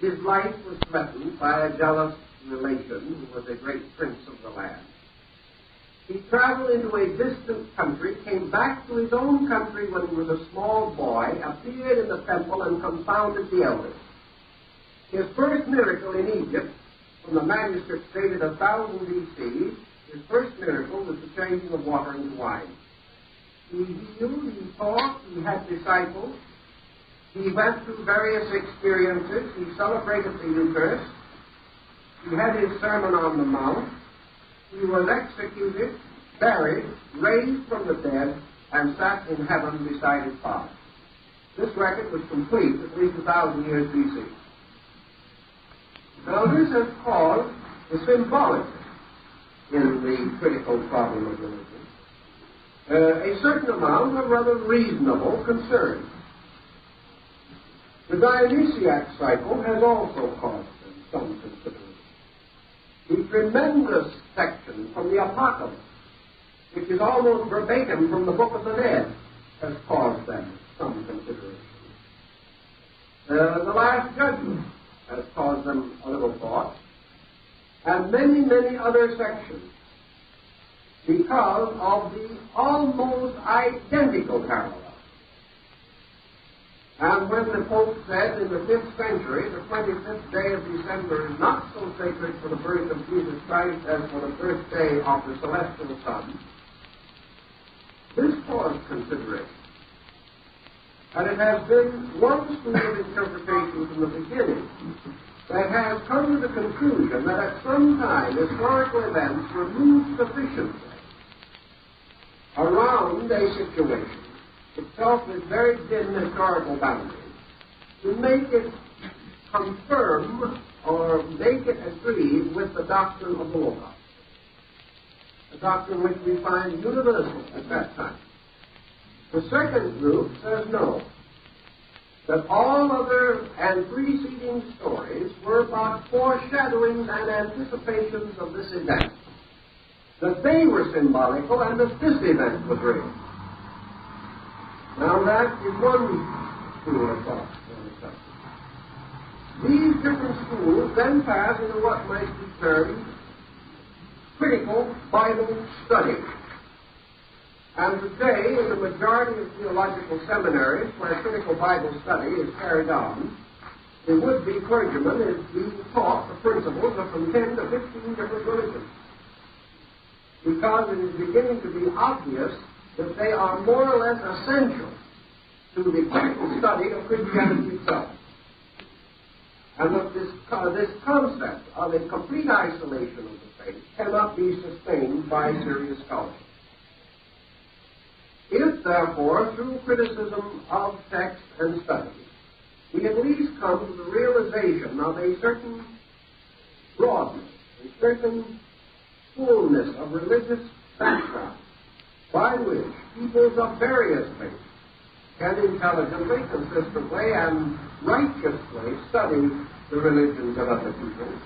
his life was threatened by a jealous relation who was a great prince of the land. He traveled into a distant country, came back to his own country when he was a small boy, appeared in the temple, and confounded the elders. His first miracle in Egypt, from the manuscript dated 1000 BC, his first miracle was the changing of water into wine. He healed, he taught, he had disciples, he went through various experiences, he celebrated the Eucharist, he had his Sermon on the Mount, he was executed, buried, raised from the dead, and sat in heaven beside his Father. This record was complete at least 1,000 years BC. Now this has caused the symbolic in the critical problem of religion a certain amount of rather reasonable concern. The Dionysiac cycle has also caused them some consideration. The tremendous section from the Apocalypse, which is almost verbatim from the Book of the Dead, has caused them some consideration. The Last Judgment has caused them a little thought, and many, many other sections, because of the almost identical parallel. And when the Pope said in the 5th century, the 25th day of December is not so sacred for the birth of Jesus Christ as for the birthday of the celestial Son, this caused consideration. And it has been one school of interpretation from the beginning that has come to the conclusion that at some time historical events were moved sufficiently around a situation itself with very dim historical boundaries to make it confirm or make it agree with the doctrine of the Logos, a doctrine which we find universal at that time. The second group says no, that all other and preceding stories were but foreshadowings and anticipations of this event, that they were symbolical and that this event was real. Now that is one school of thought on the subject. These different schools then pass into what might be termed critical Bible study. And today, in the majority of theological seminaries where critical Bible study is carried on, the would-be clergyman is being taught the principles of from 10 to 15 different religions, because it is beginning to be obvious that they are more or less essential to the critical study of Christianity itself. And that this concept of a complete isolation of the faith cannot be sustained by serious scholarship. If, therefore, through criticism of text and study, we at least come to the realization of a certain broadness, a certain fullness of religious background, by which peoples of various faiths can intelligently, consistently, and righteously study the religions of other peoples,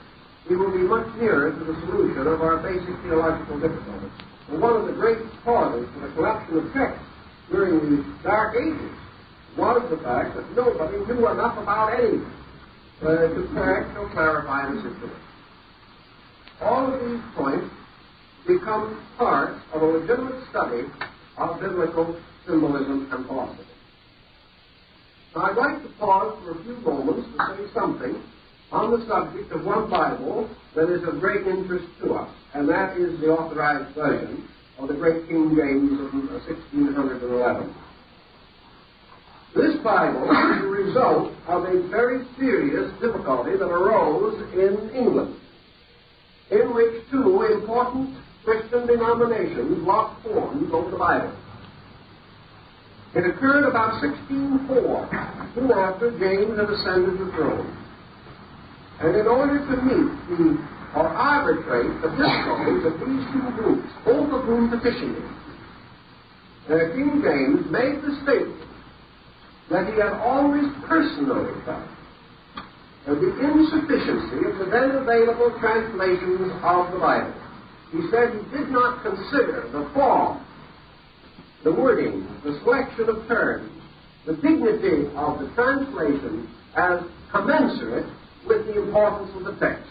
we will be much nearer to the solution of our basic theological difficulties. And one of the great causes for the corruption of texts during the Dark Ages was the fact that nobody knew enough about anything to correct or clarify the situation. All of these points become part of a legitimate study of biblical symbolism and philosophy. Now, I'd like to pause for a few moments to say something on the subject of one Bible that is of great interest to us, and that is the authorized version of the great King James of 1611. This Bible is the result of a very serious difficulty that arose in England, in which two important Christian denominations locked horns over the Bible. It occurred about 1604, soon after James had ascended the throne. And in order to meet or arbitrate the difficulties of these two groups, both of whom petitioned him, King James made the statement that he had always personally felt the insufficiency of the then available translations of the Bible. He said he did not consider the form, the wording, the selection of terms, the dignity of the translation as commensurate with the importance of the text.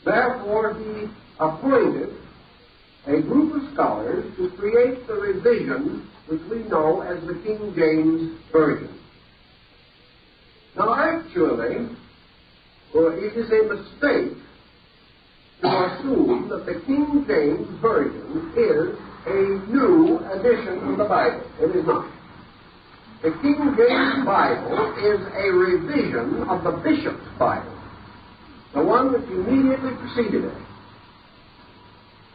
Therefore, he appointed a group of scholars to create the revision which we know as the King James Version. Now, actually, it is a mistake to assume that the King James Version is a new edition of the Bible. It is not. The King James Bible is a revision of the Bishop's Bible, the one which immediately preceded it.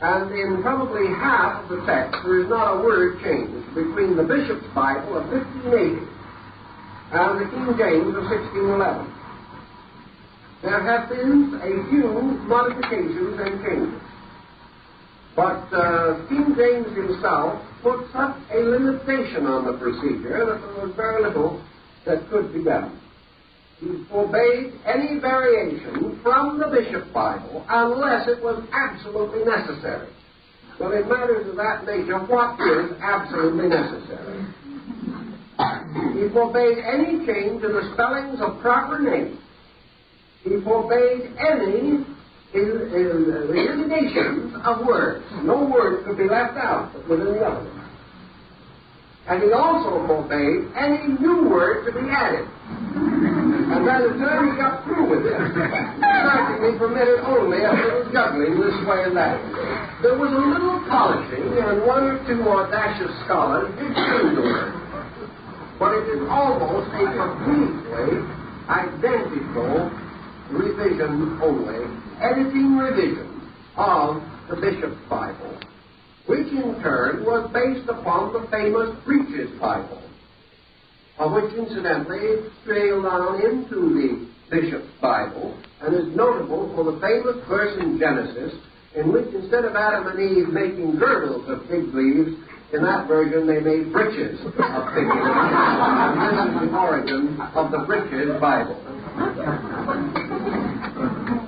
And in probably half of the text, there is not a word changed between the Bishop's Bible of 1580 and the King James of 1611. There have been a few modifications and changes. But King James himself put such a limitation on the procedure that there was very little that could be done. He forbade any variation from the Bishop's Bible unless it was absolutely necessary. Well, in matters of that nature, what is absolutely necessary? He forbade any change in the spellings of proper names. He forbade any eliminations of words. No word could be left out within the other. And he also forbade any new word to be added. And by the time he got through with it, practically permitted only a little juggling this way and that. There was a little polishing, and one or two audacious scholars did change the word. But it is almost a completely identical revision only, editing revision of the Bishop's Bible, which in turn was based upon the famous Preacher's Bible, of which incidentally trailed on into the Bishop's Bible and is notable for the famous verse in Genesis in which instead of Adam and Eve making girdles of fig leaves, in that version they made breeches of fig leaves. And this is the origin of the Preacher's Bible.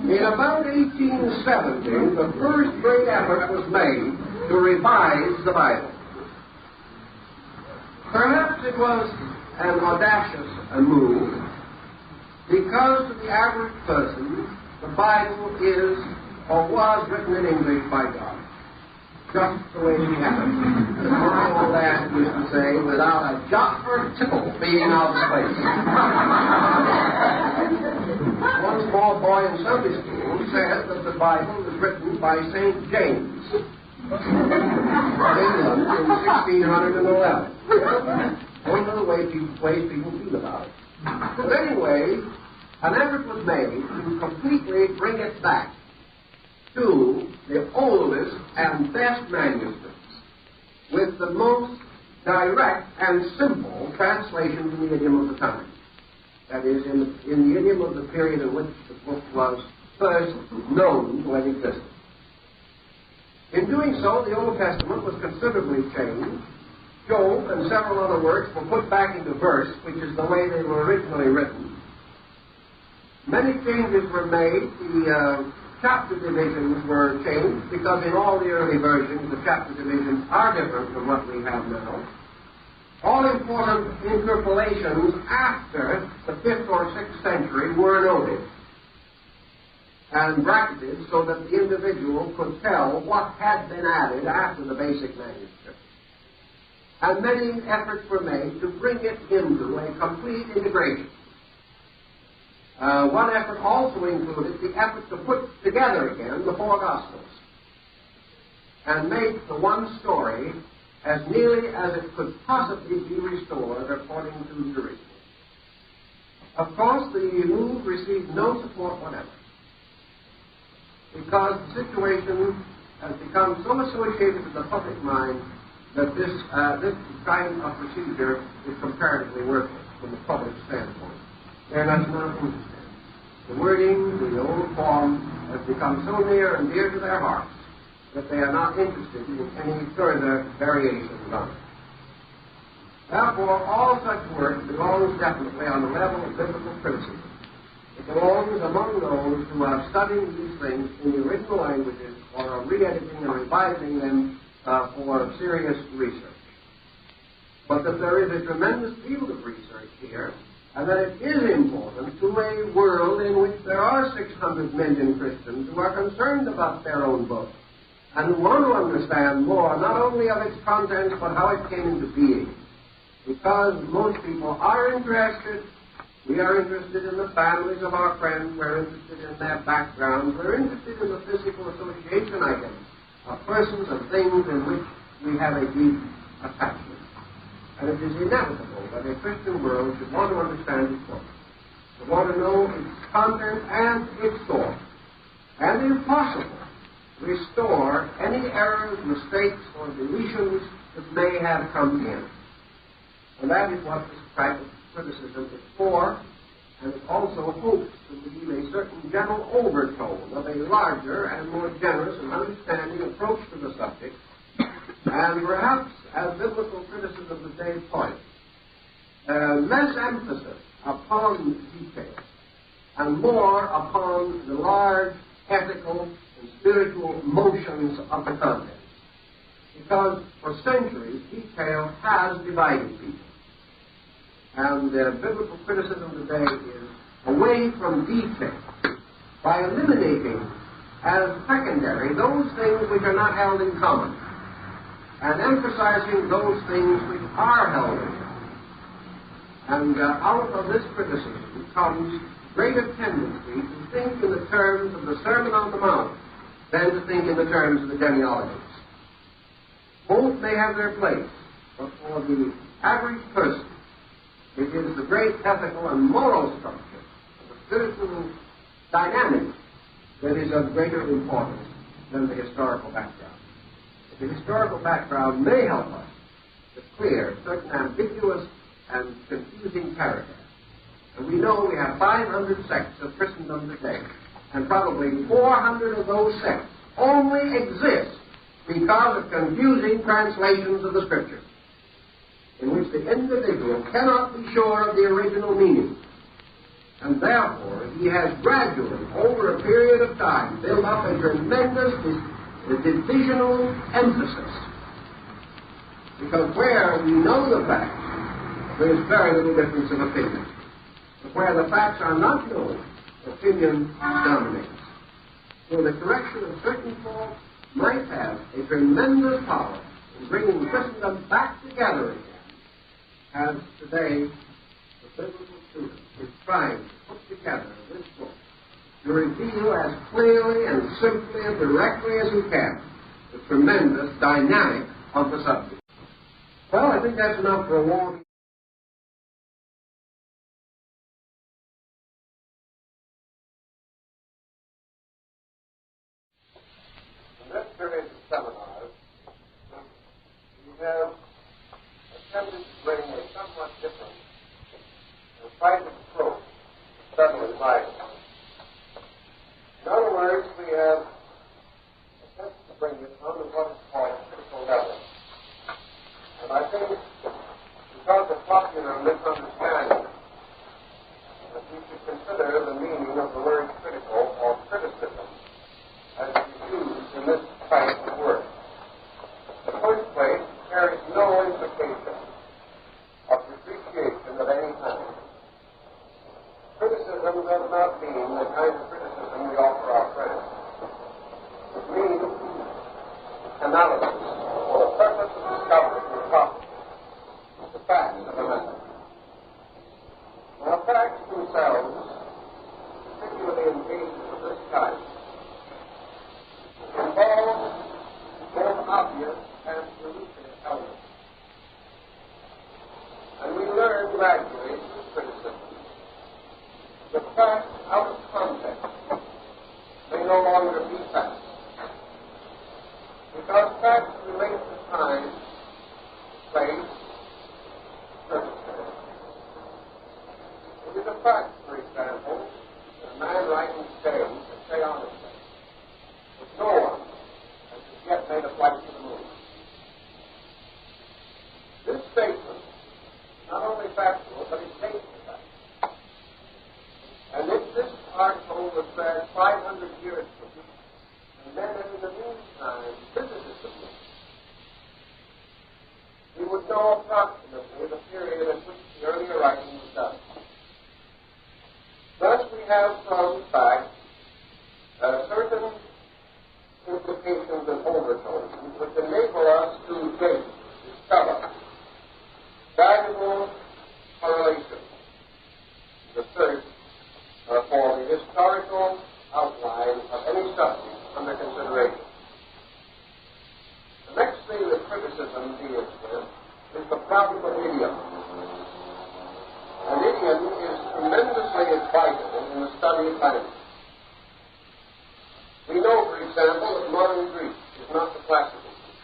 In about 1870, the first great effort was made to revise the Bible. Perhaps it was an audacious move, because to the average person, the Bible is or was written in English by God, just the way He had it. As my old aunt used to say, without a jot or tittle being out of place. One small boy in Sunday school said that the Bible was written by St. James of England in 1611. One of the ways people feel about it. But anyway, an effort was made to completely bring it back to the oldest and best manuscripts with the most direct and simple translations in the idiom of the time. That is, in the idiom of the period in which the book was first known to have existed. In doing so, the Old Testament was considerably changed. Job and several other works were put back into verse, which is the way they were originally written. Many changes were made. The chapter divisions were changed, because in all the early versions, the chapter divisions are different from what we have now. All important interpolations after the 5th or 6th century were noted. and bracketed so that the individual could tell what had been added after the basic manuscript. And many efforts were made to bring it into a complete integration. One effort also included the effort to put together again the four Gospels and make the one story as nearly as it could possibly be restored according to the original. Of course, the move received no support whatever, because the situation has become so associated with the public mind that this kind of procedure is comparatively worthless from the public standpoint. They're not interested. The wording, the old form, has become so near and dear to their hearts that they are not interested in any further variations on it. Therefore, all such work belongs definitely on the level of biblical criticism. It belongs among those who are studying these things in the original languages or are re-editing and revising them for serious research. But that there is a tremendous field of research here, and that it is important to a world in which there are 600 million Christians who are concerned about their own book and who want to understand more, not only of its contents, but how it came into being. Because most people are interested. We are interested in the families of our friends. We're interested in their backgrounds. We're interested in the physical association, I guess, of persons and things in which we have a deep attachment. And it is inevitable that a Christian world should want to understand its book, to want to know its content and its source, and if possible, restore any errors, mistakes, or deletions that may have come in. And that is what this type of criticism is for, and it also hopes to leave a certain general overtone of a larger and more generous and understanding approach to the subject, and perhaps, as biblical criticism today points, less emphasis upon detail and more upon the large ethical and spiritual motions of the content. Because for centuries, detail has divided people. And biblical criticism today is away from detail by eliminating as secondary those things which are not held in common and emphasizing those things which are held in common. And out of this criticism comes greater tendency to think in the terms of the Sermon on the Mount than to think in the terms of the genealogies. Both may have their place, but for the average person, it is the great ethical and moral structure of the spiritual dynamic that is of greater importance than the historical background. The historical background may help us to clear certain ambiguous and confusing paragraphs. And we know we have 500 sects of Christendom today, and probably 400 of those sects only exist because of confusing translations of the Scriptures, in which the individual cannot be sure of the original meaning. And therefore, he has gradually, over a period of time, built up a tremendous divisional emphasis. Because where we know the facts, there is very little difference of opinion. But where the facts are not known, opinion dominates. So the correction of certain faults might have a tremendous power in bringing Christendom back together again, as today the biblical student is trying to put together this book to reveal as clearly and simply and directly as he can the tremendous dynamic of the subject. Well, I think that's enough for a long In this series of seminars, we have attempted to bring a somewhat different and private approach to studying the Bible. In other words, we have attempted to bring it on to what is called a critical level. And I think because of popular misunderstanding, that we should consider the meaning of the word critical or criticism as used in this type of work. In the first place, it carries no implication of depreciation of any kind. Criticism does not mean the kind of criticism we offer ourselves. type involves both obvious and elusive elements. And we learn gradually through criticism. The facts out of context may no longer be facts, because facts relate to time, place, circumstance. It is a fact, for example, that a man writing today can say honestly that no one has as yet made a flight to the moon. This statement is not only factual, but it takes the fact. And if this article was read 500 years from now, and then in the meantime visited the moon, we would know approximately the period at which the earlier writing was done. Thus, we have from fact certain implications and overtones which enable us to discover valuable correlations in the search for the historical outline of any subject under consideration. The next thing that criticism deals with is the problem of idiom. An idiom is tremendously vital in the study of language. We know, for example, that modern Greek is not the classical Greek.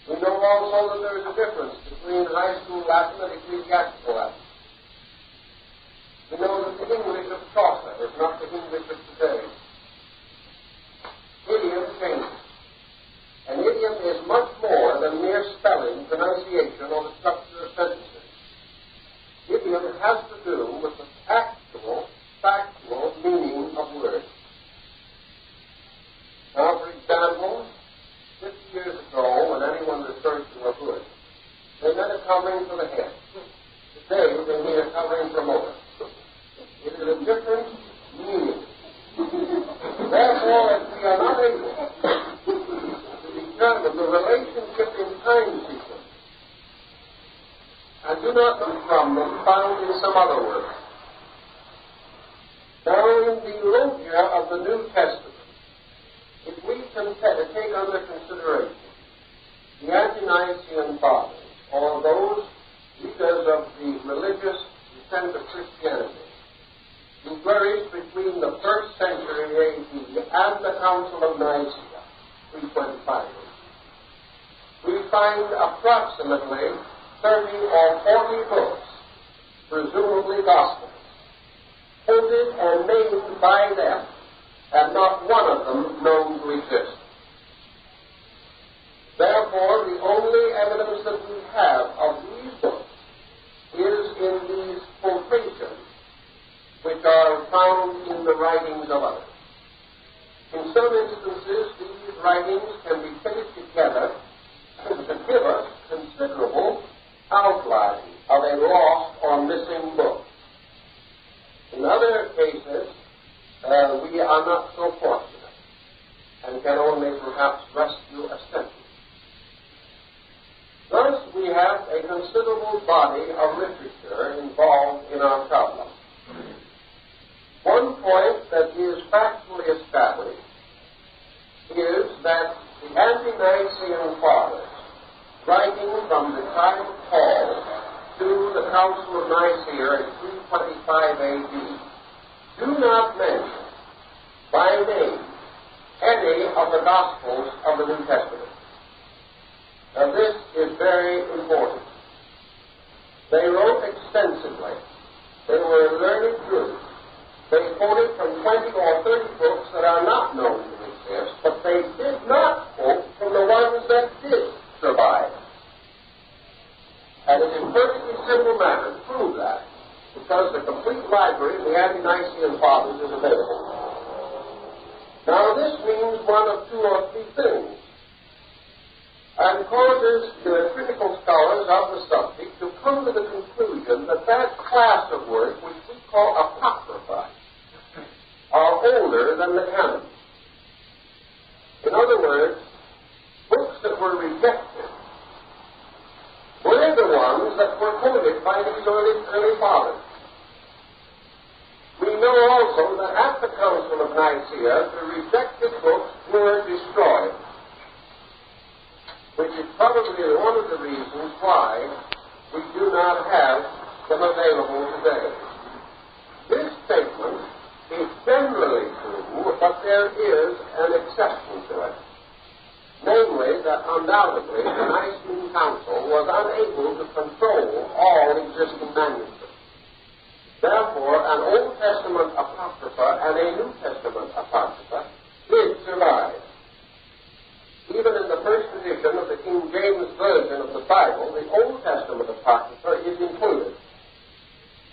We know also that there is a difference between high school Latin and ecclesiastical Latin. We know that the English of Chaucer is not the English of today. Idiom changes. An idiom is much more than mere spelling, pronunciation, or the structure of sentences. Idiom has to do with the actual, factual meaning of words. Now, for example, 50 years ago, when anyone referred to a hood, they meant a covering for the head. Today, they mean a covering for motor. It is a different meaning. Therefore, if we are not able to determine the relationship in time sequence, and do not look from them found in some other work. Now, in the logia of the New Testament, if we can take under consideration the ante-Nicene fathers, or those leaders of the religious descent of Christianity, who flourished between the 1st century A.D. and the Council of Nicaea, 325, we find approximately 30 or 40 books, presumably Gospels, quoted and named by them, and not one of them known to exist. Therefore, the only evidence that we have of these books is in these quotations, which are found in the writings of others. In some instances, these writings can be fitted together to give us considerable outline of a lost or missing book. In other cases, we are not so fortunate and can only perhaps rescue a sentence. Thus, we have a considerable body of literature involved in our problem. One point that is factually established is that the ante-Nicene fathers, writing from the time of Paul to the Council of Nicaea in 325 A.D., do not mention by name any of the Gospels of the New Testament. Now, this is very important. They wrote extensively. They were learned Jews. They quoted from 20 or 30 books that are not known to exist, but they did not quote from the ones that did survive. And it is a perfectly simple matter to prove that, because the complete library of the ante-Nicene fathers is available. Now, this means one of two or three things, and causes the critical scholars of the subject to come to the conclusion that that class of work, which we call apocrypha, are older than the canon. In other words, books that were rejected were the ones that were quoted by these early fathers. We know also that at the Council of Nicaea, the rejected books were destroyed, which is probably one of the reasons why we do not have them available today. This statement is generally true, but there is an exception to it. Namely, that undoubtedly the Nicene Council was unable to control all existing manuscripts. Therefore, an Old Testament Apocrypha and a New Testament Apocrypha did survive. Even in the first edition of the King James Version of the Bible, the Old Testament Apocrypha is included,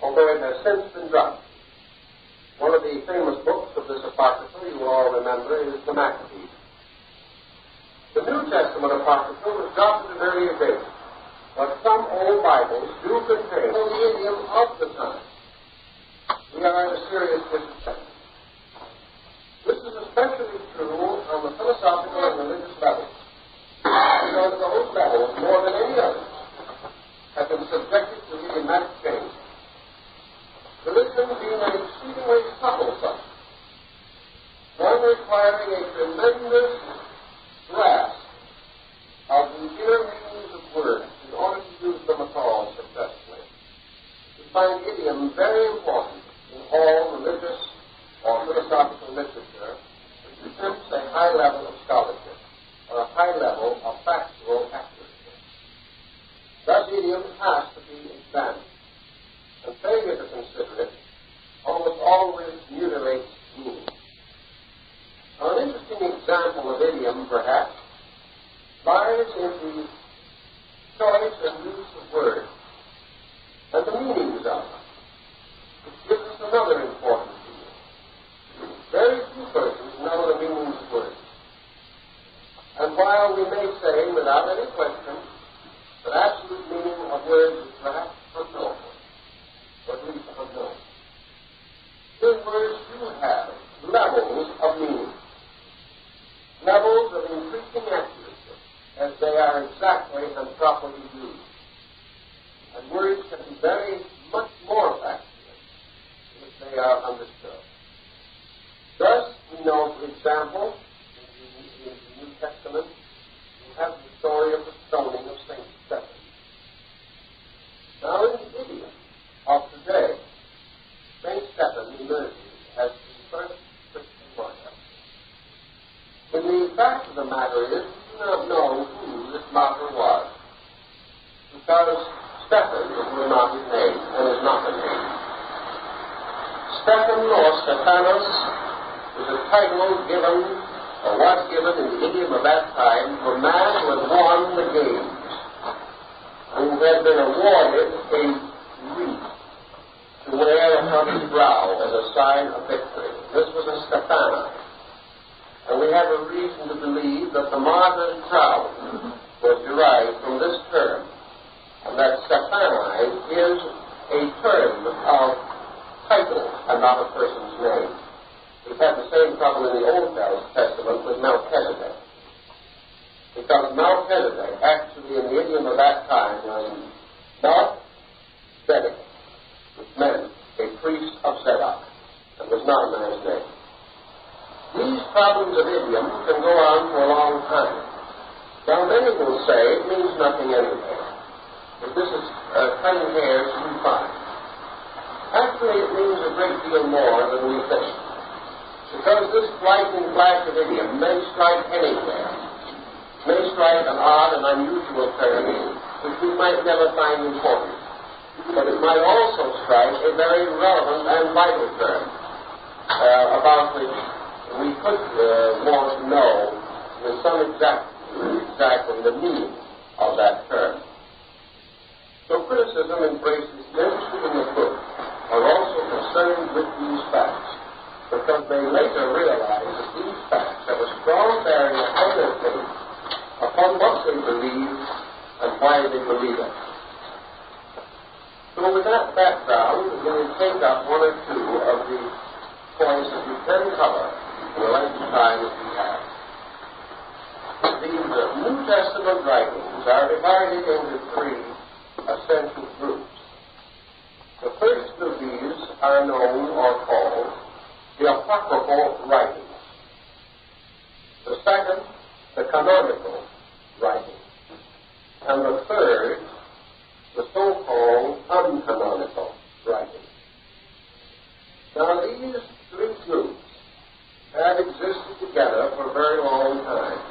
although it has since been dropped. One of the famous books of this Apocrypha, you all remember, is the Maccabees. The New Testament Apocrypha was dropped at an earlier date, but some old Bibles do contain the idiom of the time. We are in a serious disadvantage. This is especially true on the philosophical and religious levels, because those levels, more than any others, have been subjected to idiomatic change. Religion being an exceedingly subtle subject, one requiring a tremendous grasp of the inner meanings of words in order to use them at all successfully. We find idiom very important in all religious or philosophical literature, which attempts a high level of scholarship or a high level of factual accuracy. Thus, idiom has to be examined, and failure to consider it almost always mutilates meaning. Now, an interesting example of idiom, perhaps, lies in the choice and use of words and the meanings of them, which gives us another important feature. Very few persons know the meanings of words. And while we may say, without any question, that absolute meaning of words is perhaps unknown, or at least unknown, still words do have levels of meaning, levels of increasing accuracy, as they are exactly and properly used. And words can be very much more accurate if they are understood. Thus, we know, for example, in the New Testament, we have the story of the stoning of St. Stephen. Now, in the idiom of today, St. Stephen emerges as the first Christian martyr. When the fact of the matter is, we do not know who this martyr was, because Stephen was not his name, and is not a name. Stephen or Stephanos is a title given, or was given in the idiom of that time, to a man who had won the games, who had been awarded a wreath to wear upon his brow as a sign of victory. This was a Stephanos. And we have a reason to believe that the martyr's crown was derived from this term, and that Stephani is a term of title and not a person's name. We've had the same trouble in the Old Testament with Melchizedek, because Melchizedek, actually in the idiom of that time, was Melchizedek, which meant a priest of Zedek, and was not a man's name. These problems of idiom can go on for a long time. Now, many will say it means nothing anyway. If this is cutting hairs, we fine. Actually, it means a great deal more than we think. Because this lightning flash of idiom may strike anywhere, may strike an odd and unusual term which we might never find important. But it might also strike a very relevant and vital term about which we could want to know with some exactly the meaning of that term. So criticism embraces interested in the book are also concerned with these facts, because they later realize that these facts have a strong bearing upon their faith, upon what they believe, and why they believe it. So with that background, we will take up one or two of the points that we can cover in the length of time that we have. These New Testament writings are divided into three essential groups. The first of these are known or called the apocryphal writings. The second, the canonical writings. And the third, the so-called uncanonical writings. Now, these three groups have existed together for a very long time.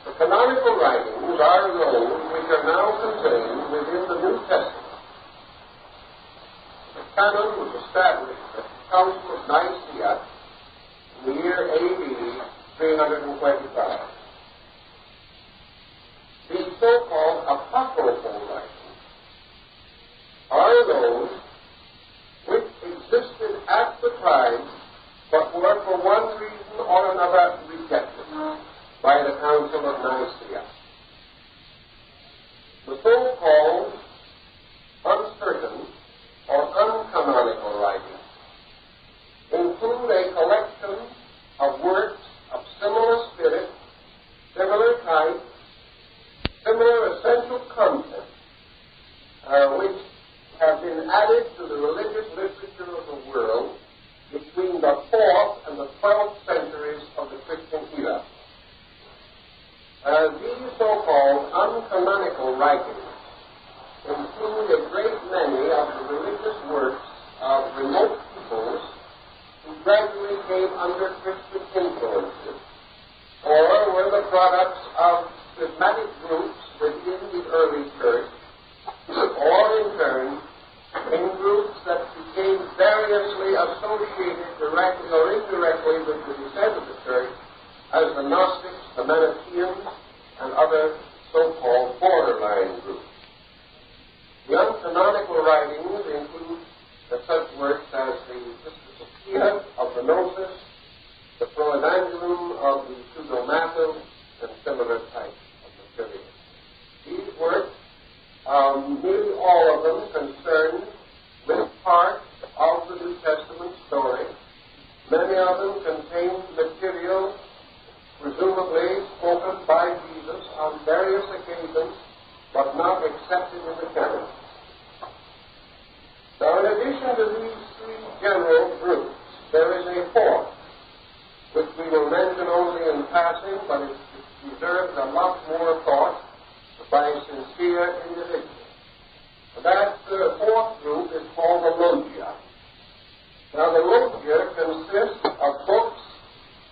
The canonical writings are those which are now contained within the New Testament. The canon was established at the Council of Nicaea in the year A.D. 325. These so-called apocryphal writings are those which existed at the time but were for one reason or another rejected by the Council of Nicaea. The so-called uncertain or uncanonical writings include a collection of works of similar spirit, similar type, similar essential content, which have been added to the religious literature of the world between the 4th and the 12th centuries of the Christian era. These so-called uncanonical writings include a great many of the religious works of remote peoples who gradually came under Christian influences, or were the products of schismatic groups within the early church, or in turn, in groups that became variously associated directly or indirectly with the descent of the church, as the Gnostics, the Manichaeans, and other so-called borderline groups. The uncanonical writings include such works as the Pistis of the Gnosis, the Proevangelium of the Pseudo-Matthew, and similar types of material. These works, nearly all of them concerned with part of the New Testament story. Many of them contain material presumably spoken by Jesus on various occasions, but not accepted in the canon. Now, in addition to these three general groups, there is a fourth, which we will mention only in passing, but it deserves a lot more thought by sincere individuals. That fourth group is called the Logia. Now, the Logia consists of books,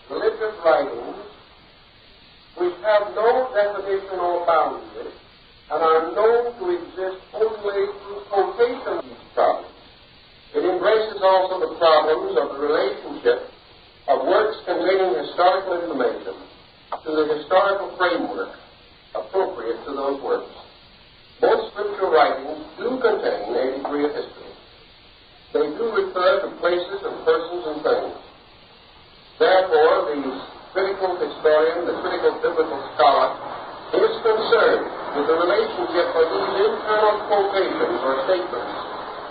religious writings, which have no definition or boundary and are known to exist only through quotation of these problems. It embraces also the problems of the relationship of works containing historical information to the historical framework appropriate to those works. Most scriptural writings do contain a degree of history. They do refer to places and persons and things. Therefore, the critical historian, the critical biblical scholar, is concerned with the relationship of these internal quotations or statements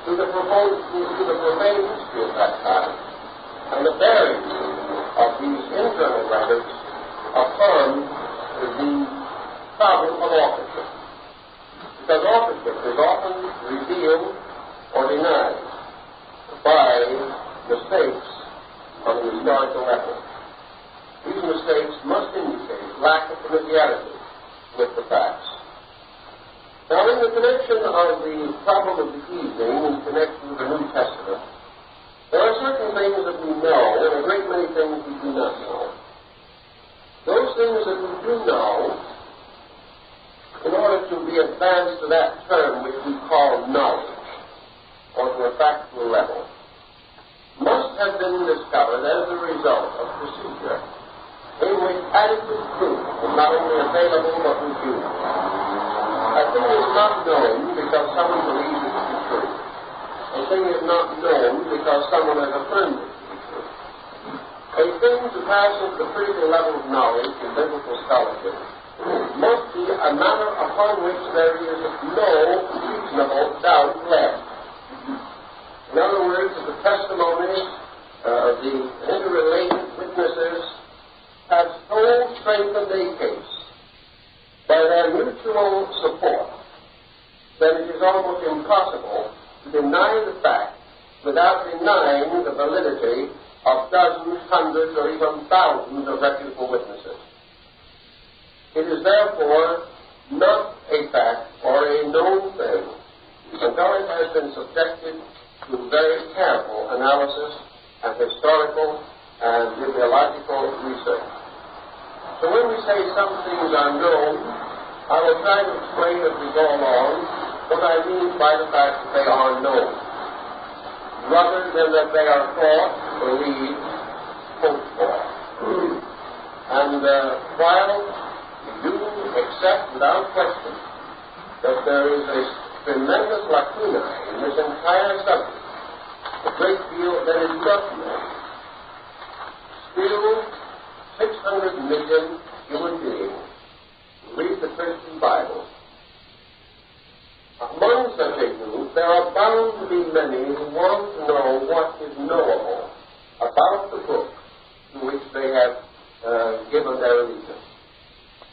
to the profane history of that time, and the bearing of these internal records upon the problem of authorship. Because authorship is often revealed or denied by mistakes on the historical record. These mistakes must indicate lack of familiarity with the facts. Now, in the connection of the problem of the evening, in connection with the New Testament, there are certain things that we know and a great many things we do not know. Those things that we do know, in order to be advanced to that term which we call knowledge, or to a factual level, must have been discovered as a result of procedure in which adequate proof was not only available but reviewed. A thing is not known because someone believes it to be true. A thing is not known because someone has affirmed it to be true. A thing to pass into the critical level of knowledge in biblical scholarship must be a matter upon which there is no reasonable doubt left. In other words, the testimonies of the interrelated witnesses have so strengthened a case by their mutual support that it is almost impossible to deny the fact without denying the validity of dozens, hundreds, or even thousands of reputable witnesses. It is therefore not a fact or a known thing until it has been subjected to very careful analysis and historical and bibliological research. So when we say some things are known, I will try to explain as we go along what I mean by the fact that they are known, rather than that they are thought, believed, hoped for. And while we do accept without question that there is a tremendous lacuna in this entire subject, a great deal that is not known, still 600 million human beings read the Christian Bible. Among such a group, there are bound to be many who want to know what is knowable about the book to which they have given their allegiance.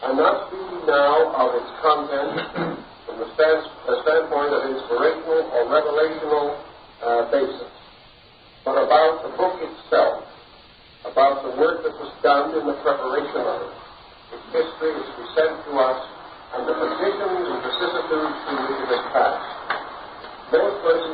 I'm not speaking now of its content from the standpoint of inspirational or revelational basis, but about the book itself, about the work that was done in the preparation of it, its history, its present to us, and the positions and vicissitudes through which it has passed. Most persons